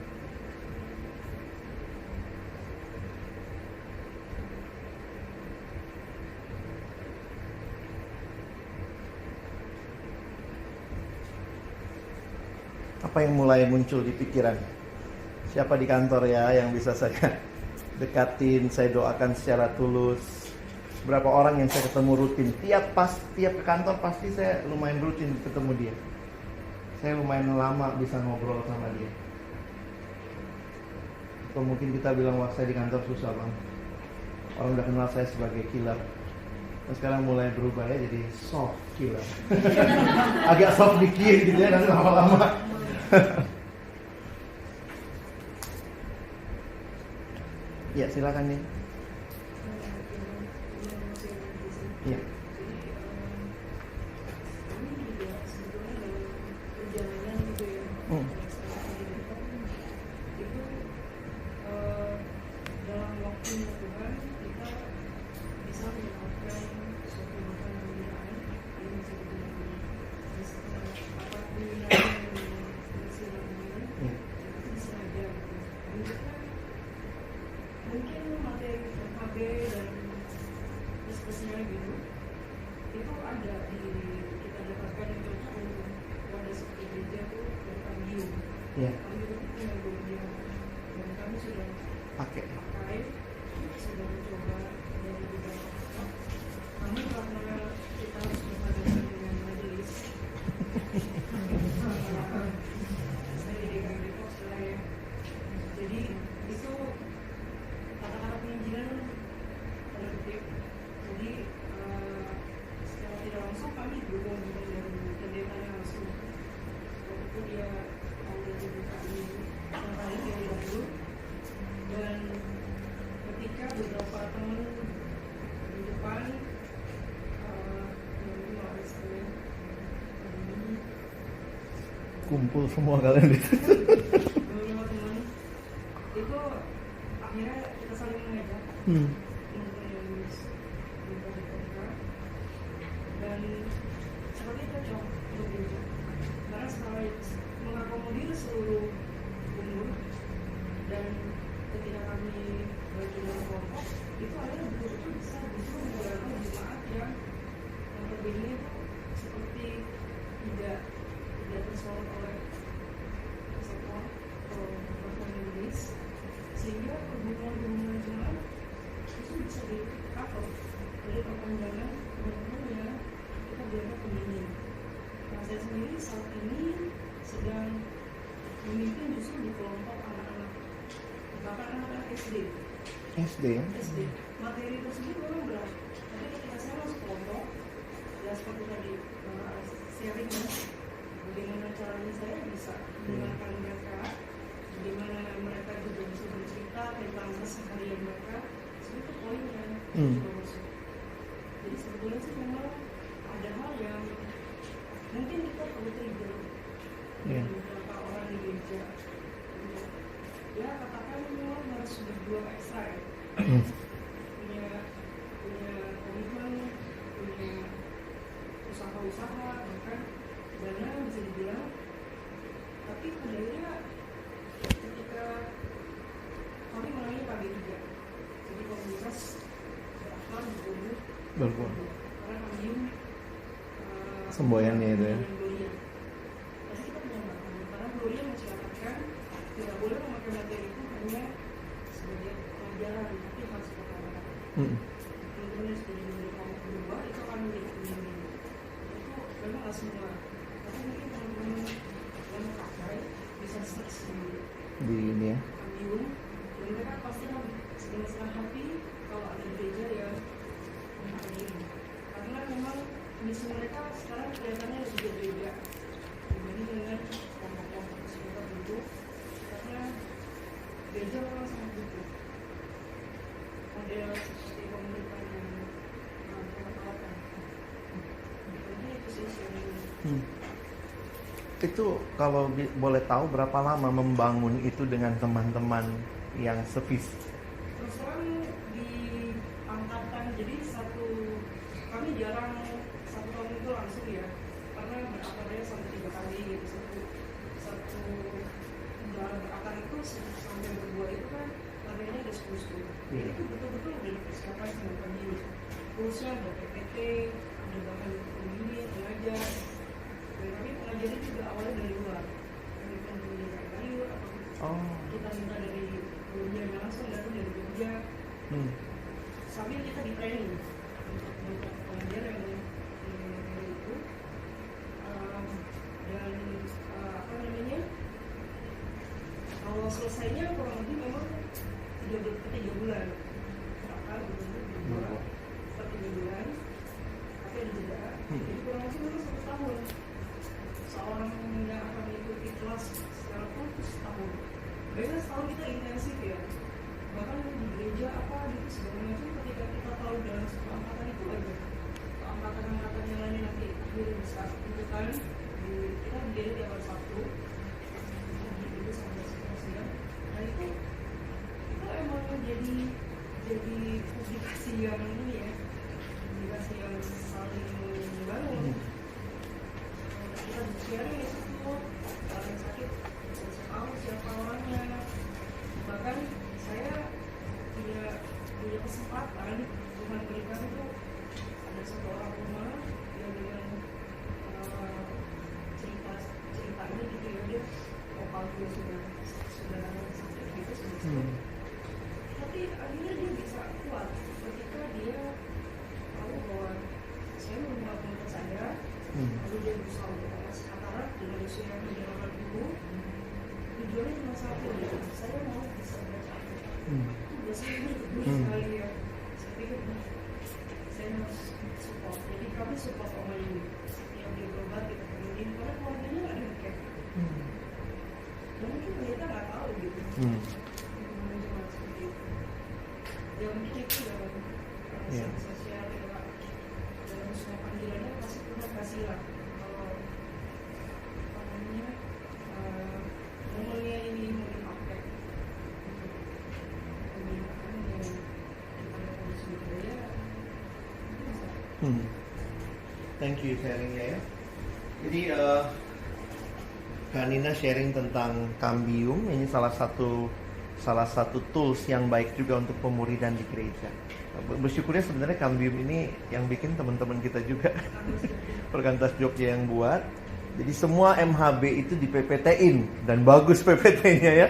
Apa yang mulai muncul di pikiran? Siapa di kantor ya yang bisa saya dekatin, saya doakan secara tulus? Berapa orang yang saya ketemu rutin? Tiap ke kantor pasti saya lumayan rutin ketemu dia. Saya lumayan lama bisa ngobrol sama dia. Atau mungkin kita bilang, wah saya di kantor susah bang. Orang udah kenal saya sebagai killer. Terus sekarang mulai berubah ya jadi soft killer. Agak soft dikit gitu ya, nanti lama-lama. Ya silakan nih. Ya. Dalam waktu Tuhan kita bisa mendapatkan suatu kemuliaan yang bisa dibilang apapun yang itu bisa ada. Mungkin materi PKB dan diskusnya gitu itu ada di kita dapatkan yang cocok untuk wadah seperti gereja itu berkambium. Kambium itu punya dunia dan kami sudah pakai sudah mencoba dari beberapa namun karena kita harus berhadapan dengan majelis saya di DKB Australia jadi itu kata-kata penginjilan pada kutip jadi secara tidak langsung kami dukung dari pendetanya langsung waktu itu dia awal dibuka ini yang paling yang dahulu dan ketika beberapa teman di depan kumpul semua kalian di situ. beberapa teman itu akhirnya kita saling mengajak untuk menulis dan seperti cocok untuk gereja karena setelah mengakomodir seluruh umur dan ketika kami berjumlah kelompok itu akhirnya betul-betul bisa justru menggunakan jemaat yang berbeda itu seperti tidak tersorot oleh kesatuan atau performa Inggris sehingga SD ya? SD. Materi tersebut memang berat. Tapi ketika saya masuk kelompok, ya seperti tadi sharing ya, bagaimana caranya saya bisa mendengarkan mereka, bagaimana mereka juga bisa bercerita tentang keseharian mereka, itu poinnya juga masuk. Jadi sebetulnya sih memang ada hal yang mungkin kita perlu trigger beberapa orang di gereja. Ya katakan memang harus berjuang ekstra ya. punya komitmen, punya usaha-usaha, bahkan dana bisa dibilang. Tapi pada akhirnya ketika kami mengalami KB3, jadi komunitas berakhlak berguru karena Kambium Semboyannya itu ya. Gloria. Pasti kita punya bahan karena Gloria mencatatkan tidak boleh memakai materi itu hanya sebagai pelajaran, tapi harus berkata. Teman-teman yang sudah dari kelompok kedua itu akan menjadi pembimbing. Itu memang nggak semua, tapi mungkin teman-teman yang pakai bisa search Di ini ya. Kambium, dan mereka pasti dengan senang hati kalau ada gereja yang memakai ini. Karena memang misi mereka sekarang kelihatannya lebih berbeda dibanding dengan kelompok-kelompok sekitar itu, karena gereja memang sangat butuh model seperti pemerintahan yang berkekuatan. Jadi itu sih yang Itu kalau boleh tahu berapa lama membangun itu dengan teman-teman yang sevisi? terus terang di angkatan, jadi kami jarang satu tahun itu langsung ya, karena berakarnya sampai 3 kali gitu. Satu berakar itu sampai berbuat itu kan larinya ada 10. Jadi itu betul-betul udah dipersiapkan sama kami. Kursnya ada PPT, ada bahkan pembimbing, pengajar. Dan kami pengajarnya juga awalnya dari luar. Kami pembimbing dari Bayu atau kita minta dari gurunya langsung datang dari Jogja. Sambil kita di training untuk pengajar yang itu, dan apa namanya, kalau selesainya kurang lebih memang 3 bulan, akan per 3 bulan, tapi ada jeda. Jadi kurang lebih memang 1 tahun. Seorang yang akan mengikuti kelas secara full itu setahun. Biasanya setahun kita intensif ya. Bahkan di gereja apa gitu segala macam, ketika kita tahu dalam satu angkatan itu aja, angkatan-angkatan yang lainnya nanti akhirnya bisa ikutan kita berdiri di awal Sabtu itu sampai siang. Dan itu emang jadi publikasi yang ini ya, publikasi yang saling membangun. Kita sharing ya satu, kalau yang sakit saya tahu siapa orangnya. Bahkan saya punya kesempatan Tuhan berikan itu ada satu orang rumah yang dengan ceritanya gitu ya, dia lokal juga sudah sakit gitu sudah. Tapi akhirnya dia bisa kuat ketika dia tahu bahwa saya membuat menurut saya, lalu dia berusaha untuk mengatasi katarak dengan usia yang menjelaskan dulu. Tujuannya cuma satu, saya mau bisa baca udah seminggu sekali ya. Saya pikir saya harus support, jadi kami support Oma Yuni yang dia berobat, kita kemudian karena keluarganya nggak ada yang kayak dan mungkin mereka nggak tahu gitu cuma seperti itu ya, mungkin itu dalam sosial ya, dalam semua panggilannya pasti Tuhan kasih lah kalau apa namanya momennya ini mau dipakai pembinaan yang ada kondisi budaya. Thank you sharingnya ya. Jadi Kak Nina sharing tentang Kambium, ini salah satu tools yang baik juga untuk pemuridan di gereja. Bersyukurnya sebenarnya Kambium ini yang bikin teman-teman kita juga, Perkantas Jogja yang buat. Jadi semua MHB itu di PPT-in dan bagus PPT-nya ya.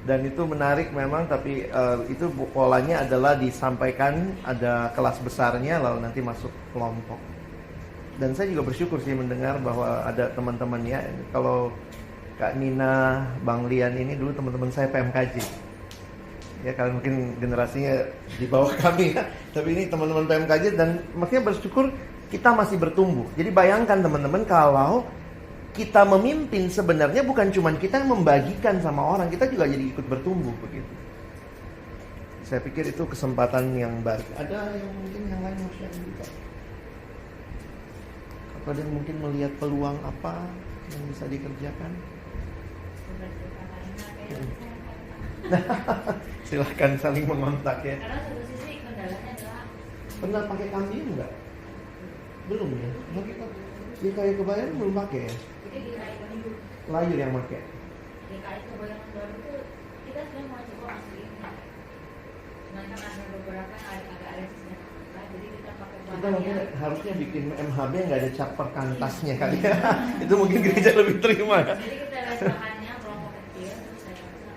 Dan itu menarik memang, tapi itu polanya adalah disampaikan ada kelas besarnya lalu nanti masuk kelompok. Dan saya juga bersyukur sih mendengar bahwa ada teman-teman ya, kalau Kak Nina, Bang Lian ini dulu teman-teman saya PMKJ. Ya kalian mungkin generasinya di bawah kami ya. Tapi ini teman-teman PMKJ dan maksudnya bersyukur kita masih bertumbuh. Jadi bayangkan teman-teman kalau kita memimpin sebenarnya bukan cuma kita yang membagikan sama orang, kita juga jadi ikut bertumbuh begitu. Saya pikir itu kesempatan yang baik. Ada yang mungkin yang lain mau share juga? Atau ada yang mungkin melihat peluang apa yang bisa dikerjakan? Silahkan saling mengontak ya. Karena satu sisi kendalanya adalah Pernah pakai kambium nggak? Belum ya? Mau kita di kayu kebayan belum pakai ya? jadi di kayu Layur yang pakai. di kayu kebayangan baru itu kita sebenarnya mau coba asli ini. Cuman kan ada beberapa yang agak resisten. Nah, jadi kita pakai Kita bahan mungkin yang harusnya bikin MHB nggak ada cap perkantasnya kali ya. Itu mungkin gereja lebih terima ya. jadi kita les bahannya kelompok kecil terus saya rasa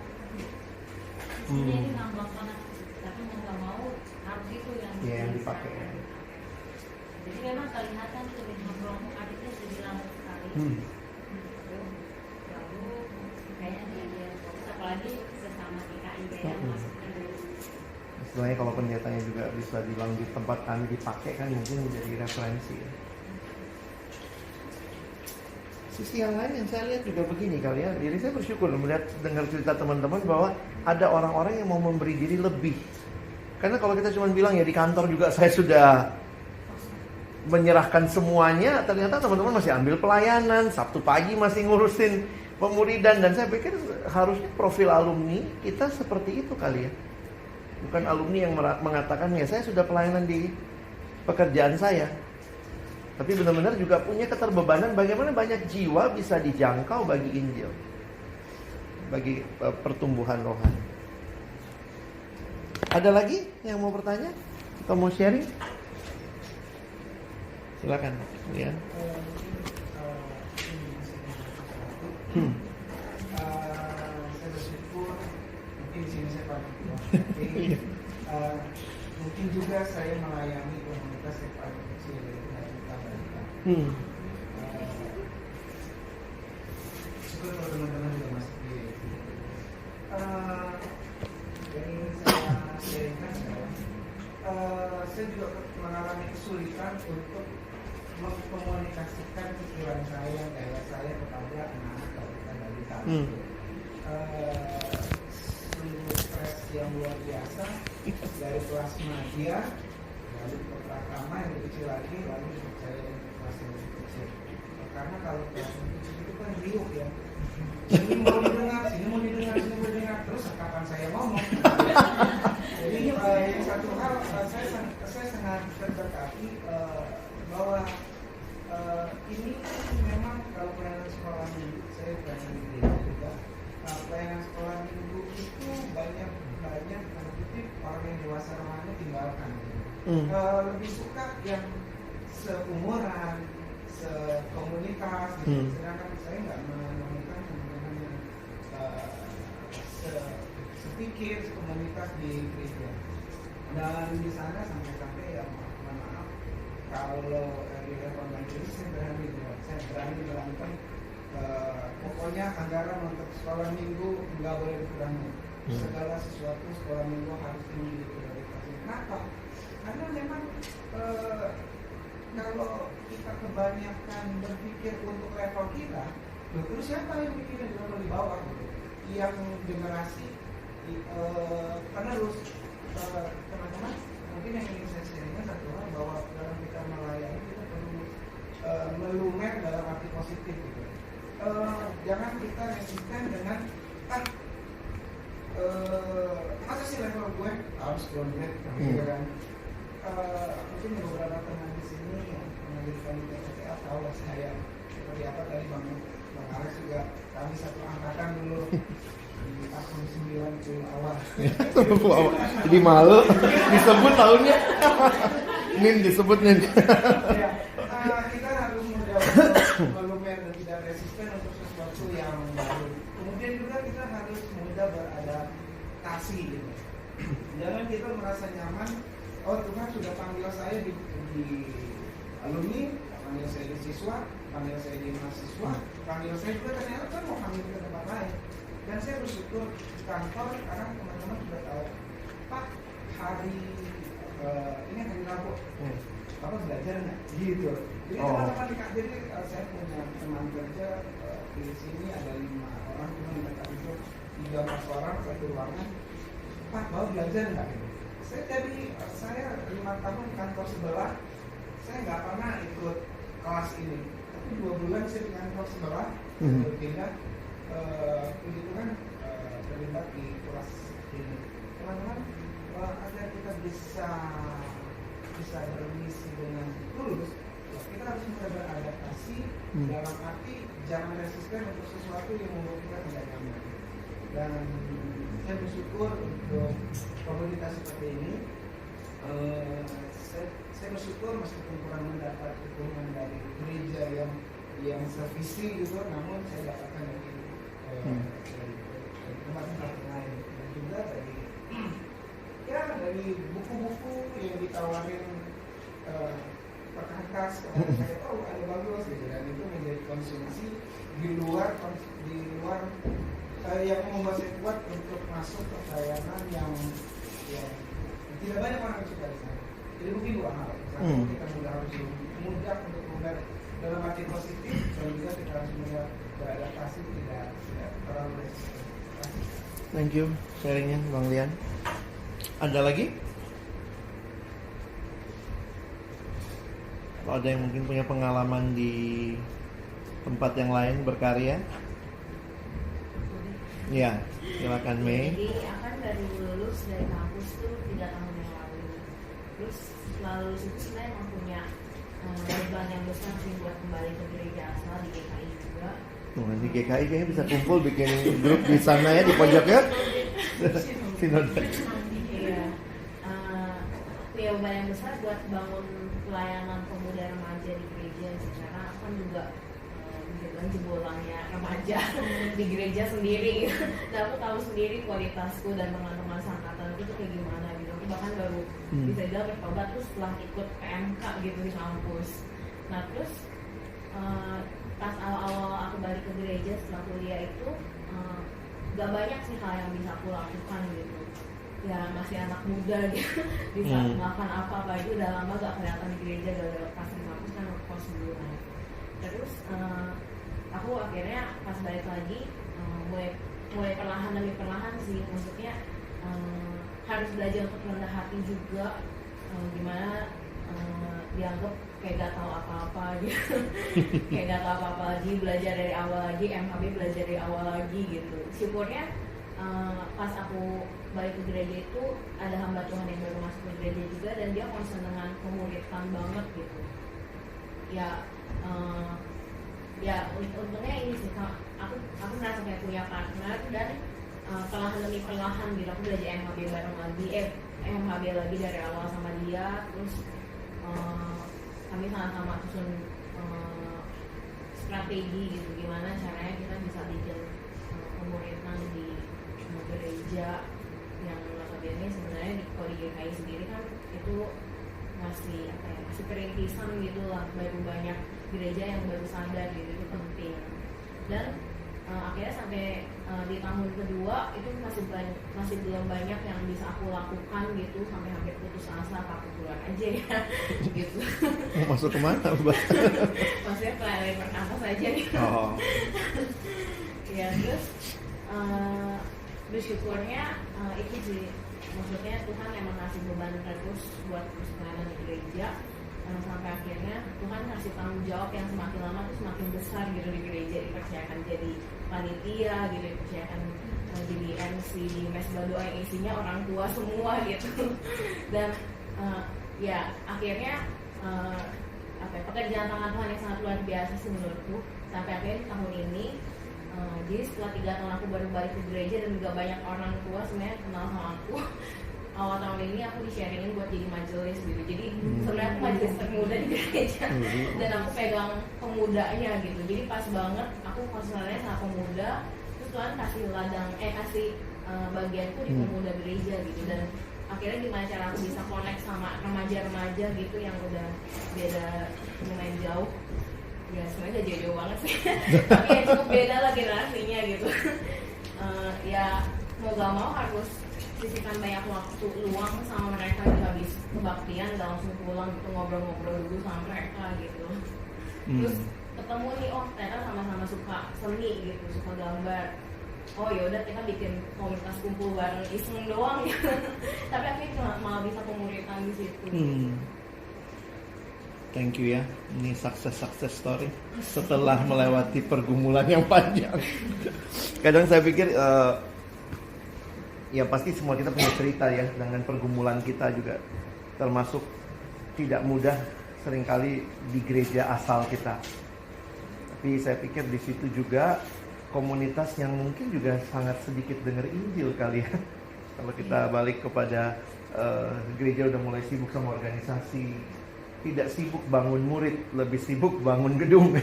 ini ngambang banget tapi mau nggak mau harus itu yang Iya, yang dipakai ya. jadi memang kelihatan tuh di kelompok adiknya jadi lama sekali lalu kayaknya dia fokus apalagi sesama PKI yang masuk ke Sebenarnya kalau pendetanya juga bisa bilang di tempat kami dipakai kan mungkin menjadi referensi ya. Sisi yang lain yang saya lihat juga begini kali ya. Jadi saya bersyukur melihat dengar cerita teman-teman bahwa ada orang-orang yang mau memberi diri lebih. Karena kalau kita cuma bilang ya di kantor juga saya sudah menyerahkan semuanya, ternyata teman-teman masih ambil pelayanan, Sabtu pagi masih ngurusin pemuridan, dan saya pikir harusnya profil alumni kita seperti itu kali ya. Bukan alumni yang mengatakan ya saya sudah pelayanan di pekerjaan saya, tapi benar-benar juga punya keterbebanan bagaimana banyak jiwa bisa dijangkau bagi Injil, bagi pertumbuhan rohani. Ada lagi yang mau bertanya atau mau sharing? Silakan ya. Saya bersyukur mungkin di sini saya paling tua. Mungkin juga saya melayani komunitas yang paling kecil dari kita. Syukur kalau teman-teman juga masuk di yang ingin saya sharingkan sekarang, saya juga mengalami kesulitan untuk mengkomunikasikan pikiran saya, gaya saya kepada anak-anak kalau kita dari kami. Sungguh stres yang luar biasa dari kelas media, lalu ke pratama yang lebih kecil lagi, lalu saya dari kelas yang lebih kecil. Karena kalau kelas yang kecil itu kan riuh ya. Sini mau didengar, sini mau didengar, sini mau didengar, terus kapan saya ngomong? Jadi yang satu hal saya sangat terberkati bahwa ini memang kalau pelayanan sekolah minggu, saya pelayanan di gereja juga. Pelayanan sekolah minggu itu banyak tanda kutip orang yang dewasa rohani tinggalkan. Lebih suka yang seumuran, sekomunitas, gitu. Sedangkan saya nggak menemukan teman-teman yang sepikir, sekomunitas di gereja. Dan di sana sampai-sampai ya maaf kalau di level majelis saya berani bilangkan pokoknya anggaran untuk sekolah minggu nggak boleh dikurangi. Segala sesuatu sekolah minggu harus tinggi prioritasnya. Kenapa? Karena memang kalau kita kebanyakan berpikir untuk level kita, terus siapa yang mikirin level di bawah gitu? Yang generasi penerus. Teman-teman, mungkin yang ingin saya sharingkan satu hal bahwa dalam kita melayani kita perlu melumer dalam arti positif gitu. Jangan kita resisten dengan masa sih level gue harus downgrade gitu kan. Mungkin beberapa teman di sini yang mengajarkan di PTA tahu lah saya seperti apa. Tadi Bang Alex juga kami satu angkatan dulu di tahun 90 awal. Jadi malu disebut tahunnya. Nin disebut Nin. Ya, kita harus mudah melumer dan tidak resisten untuk sesuatu yang baru. Kemudian juga kita harus mudah beradaptasi gitu. Jangan kita merasa nyaman. Oh Tuhan sudah panggil saya di alumni, panggil saya di siswa, panggil saya di mahasiswa, panggil saya juga ternyata kan mau panggil ke tempat lain. Dan saya bersyukur di kantor sekarang teman-teman sudah tahu, Pak, hari ini hari Rabu, Bapak belajar nggak? Gitu. Jadi teman-teman jadi saya punya teman kerja di sini ada 5 orang, cuma mereka itu 13 orang satu ruangan. Pak, Bapak belajar nggak? Saya 5 tahun di kantor sebelah, saya nggak pernah ikut kelas ini. Tapi 2 bulan saya di kantor sebelah, berpindah, puji Tuhan terlibat di kelas ini. Teman-teman, agar kita bisa bermisi dengan tulus, kita harus bisa beradaptasi dalam arti jangan resisten untuk sesuatu yang membuat kita tidak nyaman. Dan saya bersyukur untuk komunitas seperti ini. Saya bersyukur meskipun kurang mendapat dukungan dari gereja yang sevisi gitu, namun saya dapatkan dari tempat-tempat lain dan juga dari buku-buku yang ditawarin perkantas. Saya tahu ada bagus gitu, dan itu menjadi konsumsi di luar yang membuat saya kuat untuk masuk ke pelayanan yang tidak banyak orang suka di sana. Jadi mungkin 2 hal. Satu, kita harus mudah untuk mudah dalam arti positif, dan juga kita harus mudah beradaptasi, tidak terlalu resisten. Thank you sharingnya Bang Lian. Ada lagi? Kalau ada yang mungkin punya pengalaman di tempat yang lain berkarya? Ya, silakan Mei. Jadi akan dari lulus dari kampus tuh 3 tahun yang lalu. Terus setelah lulus itu sebenarnya emang punya beban yang besar sih buat kembali ke gereja asal di GKI juga. Di GKI kayaknya bisa kumpul bikin grup di sana ya, di pojok ya. Sinode. Iya. Punya beban yang besar buat bangun pelayanan pemuda remaja di gereja. Secara kan juga jebolannya remaja di gereja sendiri gitu. Dan aku tahu sendiri kualitasku dan teman-teman seangkatan itu tuh kayak gimana gitu. Aku bahkan baru bisa bilang bertobat tuh setelah ikut PMK gitu di kampus. Nah terus pas awal-awal aku balik ke gereja setelah kuliah itu gak banyak sih hal yang bisa aku lakukan gitu. Ya masih anak muda gitu, bisa melakukan apa-apa itu udah lama gak kelihatan di gereja, gara-gara pas di kampus kan kos dulu kan. Terus aku akhirnya pas balik lagi mulai perlahan demi perlahan sih, maksudnya harus belajar untuk rendah hati juga, gimana dianggap kayak gak tahu apa-apa gitu. Kayak gak tahu apa-apa lagi, belajar dari awal lagi, MHB belajar dari awal lagi gitu. Syukurnya pas aku balik ke gereja itu ada hamba Tuhan yang baru masuk ke gereja juga, dan dia concern dengan pemuritan banget gitu. Ya untungnya ini sih, aku merasa kayak punya partner, dan perlahan demi perlahan gitu aku belajar MHB bareng lagi, MHB lagi dari awal sama dia. Terus kami sama-sama susun strategi gitu, gimana caranya kita bisa bikin pemuritan di gereja yang notabene sebenarnya kalau di GKI sendiri kan itu masih perintisan gitu lah, baru banyak gereja yang baru sadar gitu, itu penting. Dan akhirnya sampai di tahun kedua itu masih belum banyak yang bisa aku lakukan gitu, sampai hampir putus asa, aku keluar aja ya gitu. Masuk kemana Mbak? Maksudnya pelayanan perkantas aja gitu. Ya terus bersyukurnya itu sih, maksudnya Tuhan emang ngasih beban terus buat pelayanan di gereja, sampai akhirnya Tuhan ngasih tanggung jawab yang semakin lama tuh semakin besar gitu di gereja. Dipercayakan jadi panitia gitu, dipercayakan jadi MC di mesbah doa yang isinya orang tua semua gitu. Dan ya akhirnya pekerjaan tangan Tuhan yang sangat luar biasa sih menurutku. Sampai akhirnya tahun ini jadi setelah 3 tahun aku baru balik ke gereja, dan juga banyak orang tua sebenarnya kenal sama aku. Awal tahun ini aku di-sharingin buat jadi majelis gitu. Jadi sebenarnya aku majelis termuda di gereja, dan aku pegang pemudanya gitu. Jadi pas banget aku konselernya sama pemuda, terus Tuhan kasih kasih bagianku di pemuda gereja gitu. Dan akhirnya gimana cara aku bisa connect sama remaja-remaja gitu yang udah beda lumayan jauh. Ya sebenarnya udah jauh banget sih. Tapi ya cukup beda lah generasinya gitu. ya mau gak mau harus sisihkan banyak waktu luang sama mereka di habis kebaktian, gak langsung pulang gitu, ngobrol-ngobrol dulu sama mereka gitu. Terus ketemu nih, oh ternyata sama-sama suka seni gitu, suka gambar. Oh yaudah kita bikin komunitas kumpul bareng iseng doang gitu. Tapi akhirnya cuma malah bisa pemuritan di situ. Thank you ya, ini success story setelah melewati pergumulan yang panjang. Kadang saya pikir ya pasti semua kita punya cerita ya dengan pergumulan kita juga, termasuk tidak mudah seringkali di gereja asal kita. Tapi saya pikir di situ juga komunitas yang mungkin juga sangat sedikit dengar Injil kali ya. Kalau kita balik kepada gereja udah mulai sibuk sama organisasi, tidak sibuk bangun murid, lebih sibuk bangun gedung.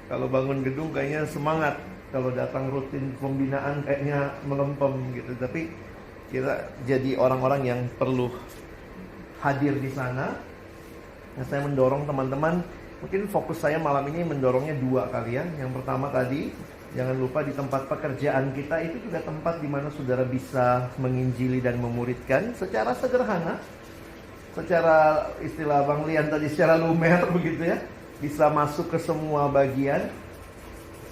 Kalau bangun gedung kayaknya semangat, kalau datang rutin pembinaan kayaknya melempem gitu. Tapi kita jadi orang-orang yang perlu hadir di sana. Nah, saya mendorong teman-teman, mungkin fokus saya malam ini mendorongnya dua kali ya. Yang pertama tadi, jangan lupa di tempat pekerjaan kita itu juga tempat di mana saudara bisa menginjili dan memuridkan secara sederhana. Secara istilah Bang Lian tadi, secara lumer begitu ya, bisa masuk ke semua bagian.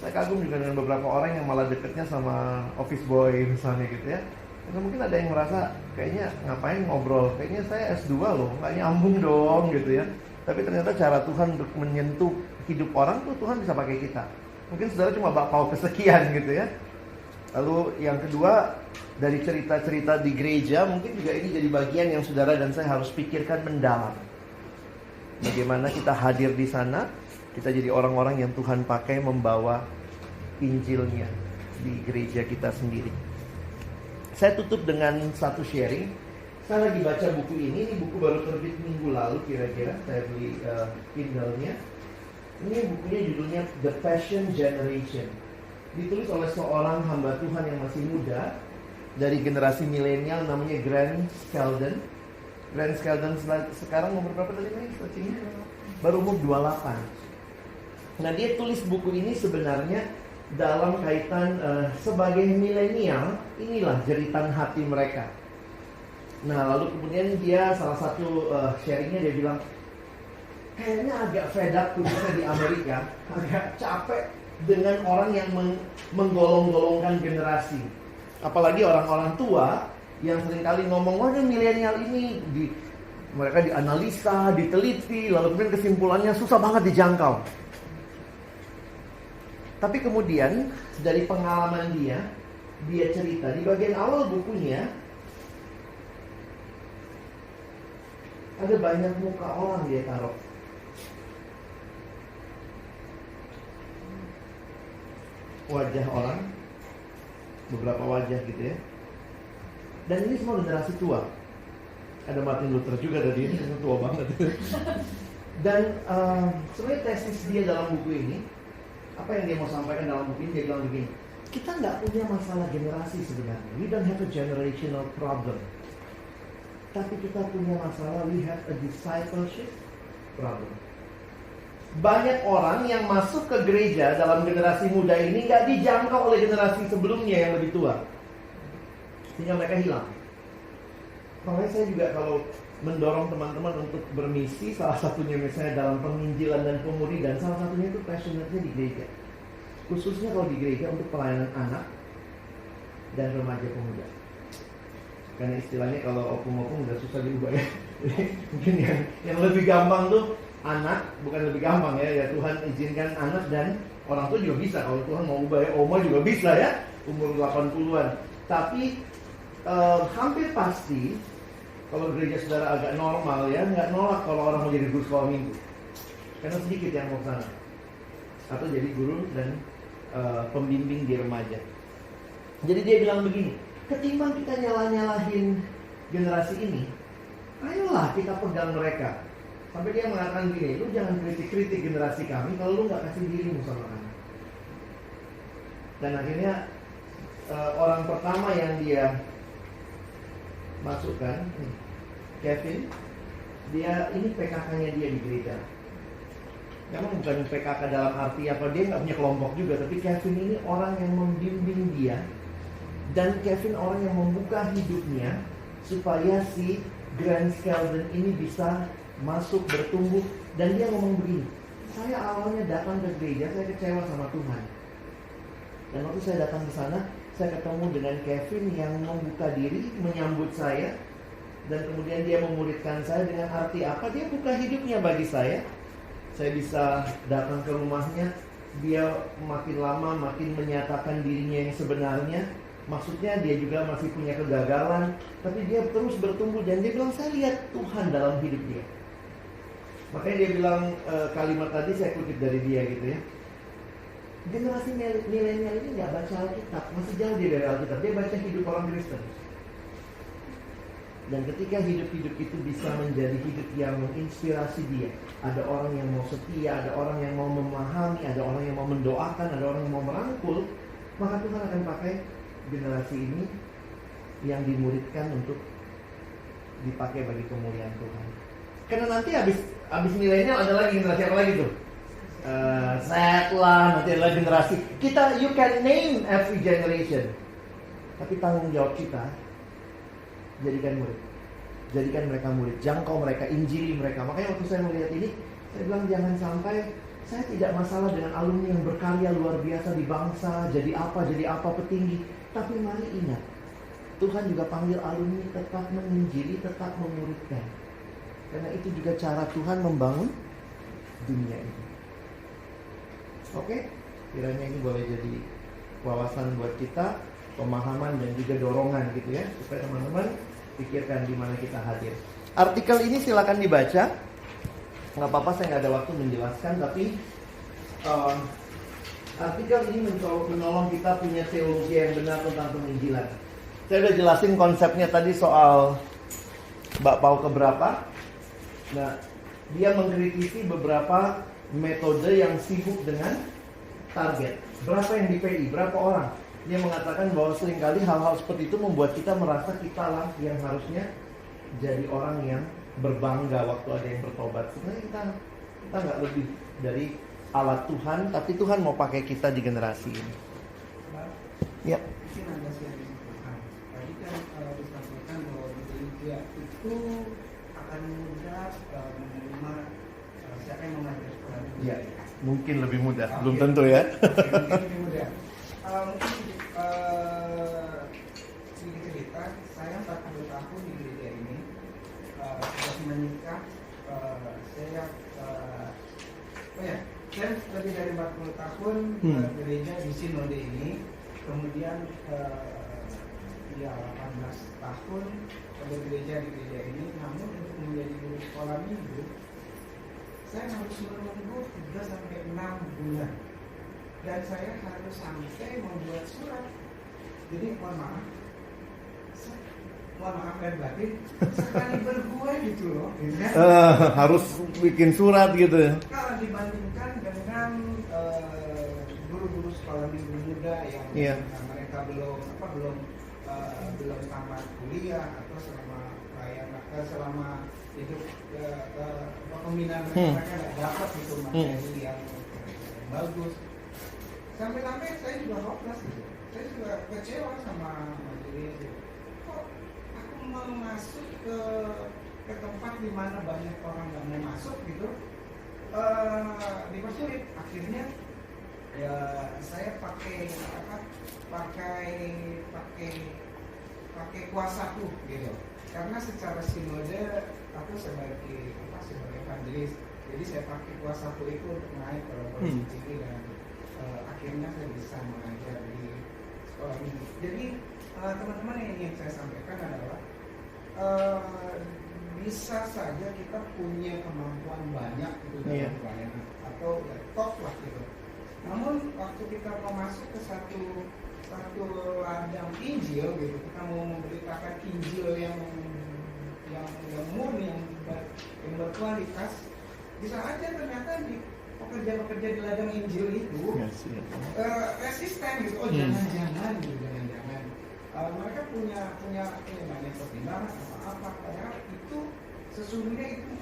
Saya kagum juga dengan beberapa orang yang malah deketnya sama office boy misalnya gitu ya. Karena mungkin ada yang merasa kayaknya ngapain ngobrol, kayaknya saya S2 loh, nggak nyambung dong gitu ya. Tapi ternyata cara Tuhan untuk menyentuh hidup orang tuh Tuhan bisa pakai kita. Mungkin saudara cuma bakal kesekian gitu ya. Lalu yang kedua, dari cerita-cerita di gereja, mungkin juga ini jadi bagian yang saudara dan saya harus pikirkan mendalam. Bagaimana kita hadir di sana, kita jadi orang-orang yang Tuhan pakai membawa Injilnya di gereja kita sendiri. Saya tutup dengan satu sharing. Saya lagi baca buku ini buku baru terbit minggu lalu kira-kira. Saya beli Kindle-nya. Ini bukunya judulnya The Passion Generation. Ditulis oleh seorang hamba Tuhan yang masih muda dari generasi milenial, namanya Grant Skeldon. Grant Skeldon sekarang umur berapa tadi nih? Baru umur 28. Nah, dia tulis buku ini sebenarnya dalam kaitan sebagai milenial, inilah jeritan hati mereka. Nah, lalu kemudian dia salah satu sharingnya dia bilang, kayaknya agak fed up khususnya di Amerika, agak capek dengan orang yang menggolong-golongkan generasi. Apalagi orang-orang tua yang seringkali ngomong, wah milenial ini mereka dianalisa, diteliti, lalu kemudian kesimpulannya susah banget dijangkau. Tapi kemudian dari pengalaman dia cerita di bagian awal bukunya, ada banyak muka orang dia taruh. Wajah orang, beberapa wajah gitu ya. Dan ini semua generasi tua. Ada Martin Luther juga tadi, tua banget. Dan sebenarnya tesis dia dalam buku ini, apa yang dia mau sampaikan dalam buku ini, dia bilang begini, kita nggak punya masalah generasi sebenarnya. We don't have a generational problem. Tapi kita punya masalah, we have a discipleship problem. Banyak orang yang masuk ke gereja dalam generasi muda ini nggak dijangkau oleh generasi sebelumnya yang lebih tua, sehingga mereka hilang. Makanya saya juga kalau mendorong teman-teman untuk bermisi, salah satunya misalnya dalam penginjilan dan pemuridan, salah satunya itu passionate-nya di gereja. Khususnya kalau di gereja untuk pelayanan anak dan remaja pemuda. Karena istilahnya kalau opung-opung udah susah diubah ya. Mungkin yang lebih gampang tuh anak, bukan lebih gampang ya Tuhan izinkan anak dan orang tua juga bisa. Kalau Tuhan mau ubah ya, oma juga bisa ya, umur 80-an. Tapi hampir pasti kalau gereja saudara agak normal ya, nggak nolak kalau orang mau jadi guru sekolah minggu. Karena sedikit yang mau sana. Atau jadi guru dan pembimbing di remaja. Jadi dia bilang begini, ketimbang kita nyalah-nyalahin generasi ini, ayolah kita pegang mereka. Sampai dia mengatakan gini, lu jangan kritik-kritik generasi kami kalau lu gak kasih dirimu sama kami. Dan akhirnya orang pertama yang dia masukkan, Kevin, ini PKK-nya dia di gereja. Memang bukan PKK dalam arti apa, dia gak punya kelompok juga. Tapi Kevin ini orang yang membimbing dia Dan Kevin orang yang membuka hidupnya supaya si Grant Skeldon ini bisa masuk, bertumbuh. Dan dia ngomong begini, saya awalnya datang ke gereja, saya kecewa sama Tuhan. Dan waktu saya datang ke sana, saya ketemu dengan Kevin yang membuka diri, menyambut saya. Dan kemudian dia memuridkan saya dengan arti apa? Dia buka hidupnya bagi saya. Saya bisa datang ke rumahnya. Dia makin lama makin menyatakan dirinya yang sebenarnya. Maksudnya dia juga masih punya kegagalan, tapi dia terus bertumbuh. Dan dia bilang, saya lihat Tuhan dalam hidup dia. Makanya dia bilang kalimat tadi, saya kutip dari dia gitu ya. Generasi milenial ini nggak baca Alkitab, masih jauh dia dari Alkitab. Dia baca hidup orang Kristen. Dan ketika hidup-hidup itu bisa menjadi hidup yang menginspirasi dia, ada orang yang mau setia, ada orang yang mau memahami, ada orang yang mau mendoakan, ada orang yang mau merangkul, maka Tuhan akan pakai generasi ini yang dimuridkan untuk dipakai bagi kemuliaan Tuhan. Karena nanti habis milenial ada lagi generasi apa lagi tuh? Z lah, nanti adalah generasi kita. You can name every generation, tapi tanggung jawab kita jadikan murid, jadikan mereka murid, jangkau mereka, injili mereka. Makanya waktu saya melihat ini, saya bilang jangan sampai, saya tidak masalah dengan alumni yang berkarya luar biasa di bangsa, jadi apa petinggi, tapi mari ingat, Tuhan juga panggil alumni tetap menginjili, tetap memuridkan, karena itu juga cara Tuhan membangun dunia ini. Oke, kiranya ini boleh jadi wawasan buat kita, pemahaman dan juga dorongan gitu ya, supaya teman-teman pikirkan di mana kita hadir. Artikel ini silakan dibaca. Nggak apa-apa, saya nggak ada waktu menjelaskan, tapi artikel ini menolong kita punya teologi yang benar tentang penginjilan. Saya udah jelasin konsepnya tadi soal bakpao keberapa. Nah, dia mengkritisi beberapa metode yang sibuk dengan target. Berapa yang di PI, berapa orang. Dia mengatakan bahwa seringkali hal-hal seperti itu membuat kita merasa kita lah yang harusnya jadi orang yang berbangga waktu ada yang bertobat. Sebenarnya kita nggak lebih dari alat Tuhan, tapi Tuhan mau pakai kita di generasi ini. Ya. Mungkin ada yang disebutkan. Tadi kan disampaikan bahwa di gereja itu akan mudah menerima siapa yang mengajar Tuhan. Ya, mungkin lebih mudah. Belum tentu ya. Mungkin lebih mudah. Mungkin sedikit cerita, saya 40 tahun di gereja ini, sudah menikah, saya lebih dari 40 tahun gereja di Sinode ini, kemudian 18 tahun bekerja di gereja ini, namun untuk menjadi guru sekolah minggu, saya harus menunggu 3-6 bulan. Dan saya harus sampai membuat surat. Jadi mohon maaf dan batin, sekali berbuat gitu loh. Harus bikin surat gitu ya. Kalau dibandingkan dengan guru-guru sekolah minggu muda yang mereka belum tamat kuliah atau selama hidup pembinaan mereka nggak dapat gitu materi yang bagus. Sampai-sampai saya juga hopeless gitu. Saya juga kecewa sama majelis. Kok aku mau masuk ke tempat di mana banyak orang nggak mau masuk gitu, dipersulit. Akhirnya ya saya pakai kuasaku gitu. Karena secara sinode aku sebagai evangelis, jadi saya pakai kuasaku itu untuk naik ke posisi tinggi dan akhirnya saya bisa mengajar di sekolah ini. Jadi teman-teman yang ingin saya sampaikan adalah bisa saja kita punya kemampuan banyak gitu dalam pelayanan atau ya top lah gitu. Namun waktu kita mau masuk ke satu ladang Injil gitu, kita mau memberitakan Injil yang murni, yang berkualitas, bisa aja ternyata di pekerja-pekerja di ladang Injil itu resisten gitu. Oh jangan mereka punya banyak pertimbangan apa padahal itu sesungguhnya itu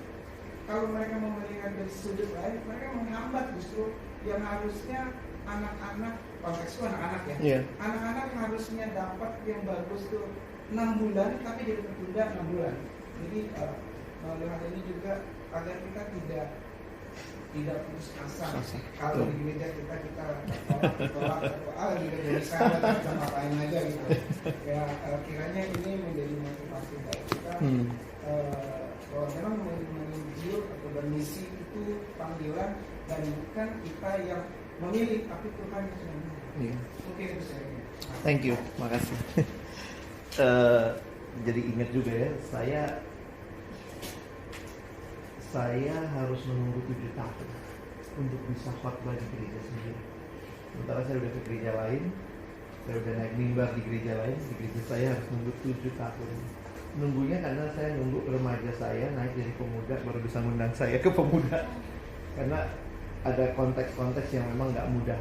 kalau mereka melihat dari sudut lain, mereka menghambat justru yang harusnya anak-anak konteks itu anak-anak ya. Iya. Anak-anak harusnya dapat yang bagus tuh 6 bulan, tapi ditunda 6 bulan. Jadi melalui hal ini juga agar kita tidak putus asa. Kalau di gereja kita tolak lagi ke gereja kita ngapain aja gitu. Ya kiranya ini menjadi motivasi buat kita. Bahwa memang menunjuk atau bermisi itu panggilan dan bukan kita yang memilih, tapi Tuhan yang sudah memilih. Oke, itu saya. Thank you, makasih. Jadi ingat juga ya, saya harus menunggu 7 tahun untuk bisa khotbah di gereja sendiri. Sementara saya udah ke gereja lain, saya udah naik mimbar di gereja lain, di gereja saya harus nunggu 7 tahun. Nunggunya karena saya nunggu remaja saya naik jadi pemuda baru bisa ngundang saya ke pemuda. Karena ada konteks-konteks yang memang nggak mudah.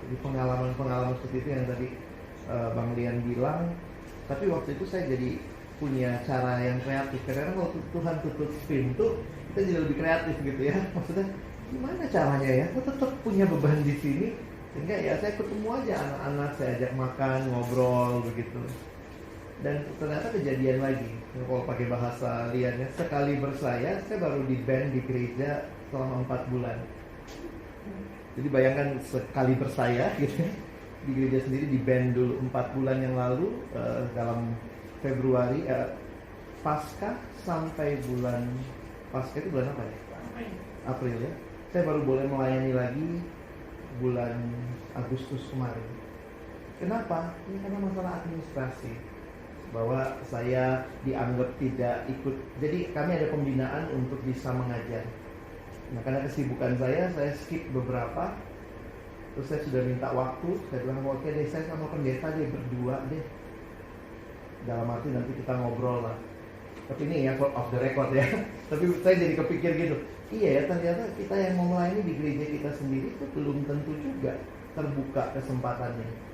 Jadi pengalaman-pengalaman seperti itu yang tadi Bang Lian bilang. Tapi waktu itu saya jadi punya cara yang kreatif. Karena waktu Tuhan tutup pintu, kita jadi lebih kreatif gitu ya. Maksudnya gimana caranya ya? Aku tetap punya beban di sini. Sehingga ya saya ketemu aja anak-anak, saya ajak makan, ngobrol begitu. Dan ternyata kejadian lagi. Kalau pakai bahasa Liannya, sekali saya baru di band di gereja selama 4 bulan. Jadi bayangkan sekali saya gitu ya. Di gereja sendiri di band dulu 4 bulan yang lalu dalam Februari Paskah sampai bulan Paskah itu bulan apa ya? April ya. Saya baru boleh melayani lagi bulan Agustus kemarin. Kenapa? Ini karena masalah administrasi. Bahwa saya dianggap tidak ikut. Jadi kami ada pembinaan untuk bisa mengajar. Nah karena kesibukan saya skip beberapa. Terus saya sudah minta waktu. Saya bilang oke deh, saya sama pendeta deh berdua deh. Dalam arti nanti kita ngobrol lah. Tapi ini ya off the record ya. Tapi saya jadi kepikir gitu. Iya ya, ternyata kita yang mau melayani di gereja kita sendiri itu belum tentu juga terbuka kesempatannya.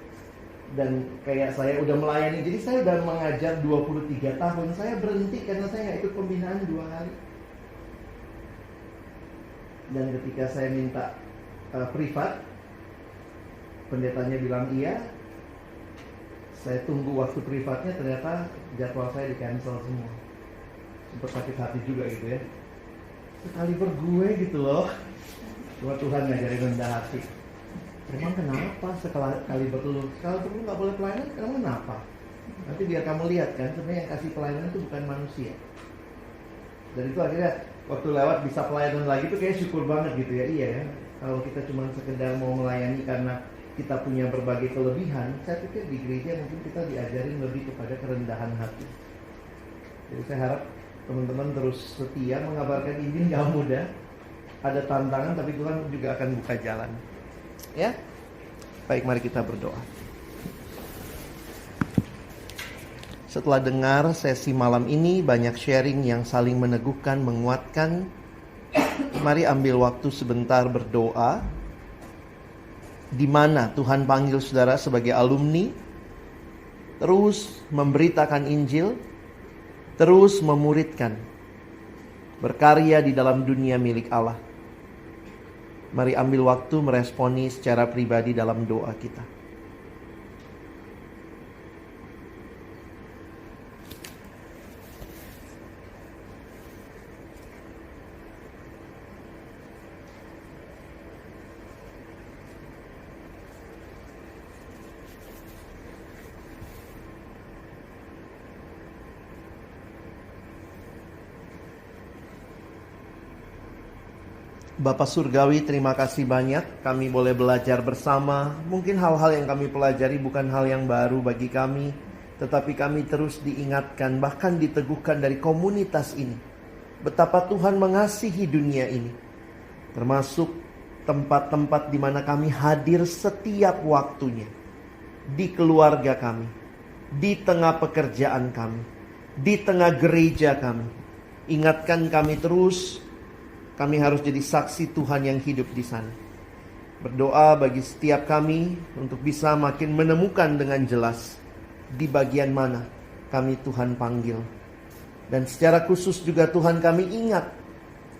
Dan kayak saya udah melayani, jadi saya udah mengajar 23 tahun. Saya berhenti karena saya nggak ikut pembinaan 2 kali. Dan ketika saya minta privat, pendetanya bilang iya. Saya tunggu waktu privatnya, ternyata jadwal saya di cancel semua. Sempat sakit hati juga gitu ya. Sekali gue gitu loh. Cuma Tuhan ngajarin rendah hati. Emang kenapa sekali bertelu? Kalau perlu nggak boleh pelayanan, kamu kenapa? Nanti biar kamu lihat kan, sebenarnya yang kasih pelayanan itu bukan manusia. Dan itu akhirnya waktu lewat bisa pelayanan lagi tuh kayak syukur banget gitu ya. Iya ya, kalau kita cuma sekedar mau melayani karena kita punya berbagai kelebihan, saya pikir di gereja mungkin kita diajarin lebih kepada kerendahan hati. Jadi saya harap teman-teman terus setia mengabarkan Injil. Gak mudah, ada tantangan, tapi Tuhan juga akan buka jalan. Ya, baik, mari kita berdoa. Setelah dengar sesi malam ini banyak sharing yang saling meneguhkan, menguatkan. Mari ambil waktu sebentar berdoa. Di mana Tuhan panggil saudara sebagai alumni, terus memberitakan Injil, terus memuridkan, berkarya di dalam dunia milik Allah. Mari ambil waktu meresponi secara pribadi dalam doa kita. Bapak Surgawi, terima kasih banyak kami boleh belajar bersama. Mungkin hal-hal yang kami pelajari bukan hal yang baru bagi kami, tetapi kami terus diingatkan, bahkan diteguhkan dari komunitas ini, betapa Tuhan mengasihi dunia ini, termasuk tempat-tempat di mana kami hadir setiap waktunya, di keluarga kami, di tengah pekerjaan kami, di tengah gereja kami. Ingatkan kami terus. Kami harus jadi saksi Tuhan yang hidup di sana. Berdoa bagi setiap kami untuk bisa makin menemukan dengan jelas di bagian mana kami Tuhan panggil. Dan secara khusus juga Tuhan kami ingat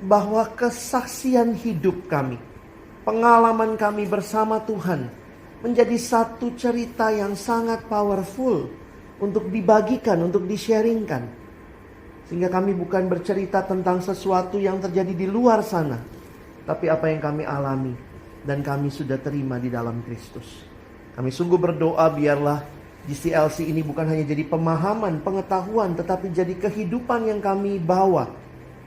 bahwa kesaksian hidup kami, pengalaman kami bersama Tuhan menjadi satu cerita yang sangat powerful untuk dibagikan, untuk di-sharingkan. Sehingga kami bukan bercerita tentang sesuatu yang terjadi di luar sana, tapi apa yang kami alami dan kami sudah terima di dalam Kristus. Kami sungguh berdoa biarlah GCLC ini bukan hanya jadi pemahaman, pengetahuan, tetapi jadi kehidupan yang kami bawa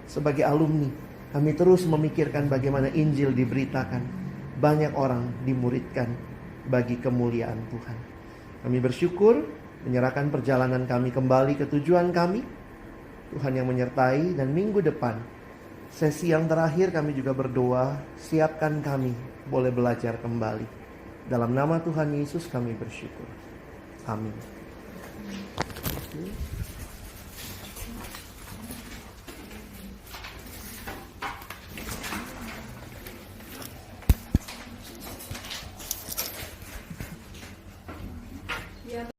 sebagai alumni. Kami terus memikirkan bagaimana Injil diberitakan, banyak orang dimuridkan bagi kemuliaan Tuhan. Kami bersyukur menyerahkan perjalanan kami kembali ke tujuan kami. Tuhan yang menyertai, dan minggu depan sesi yang terakhir kami juga berdoa, siapkan kami boleh belajar kembali. Dalam nama Tuhan Yesus kami bersyukur. Amin.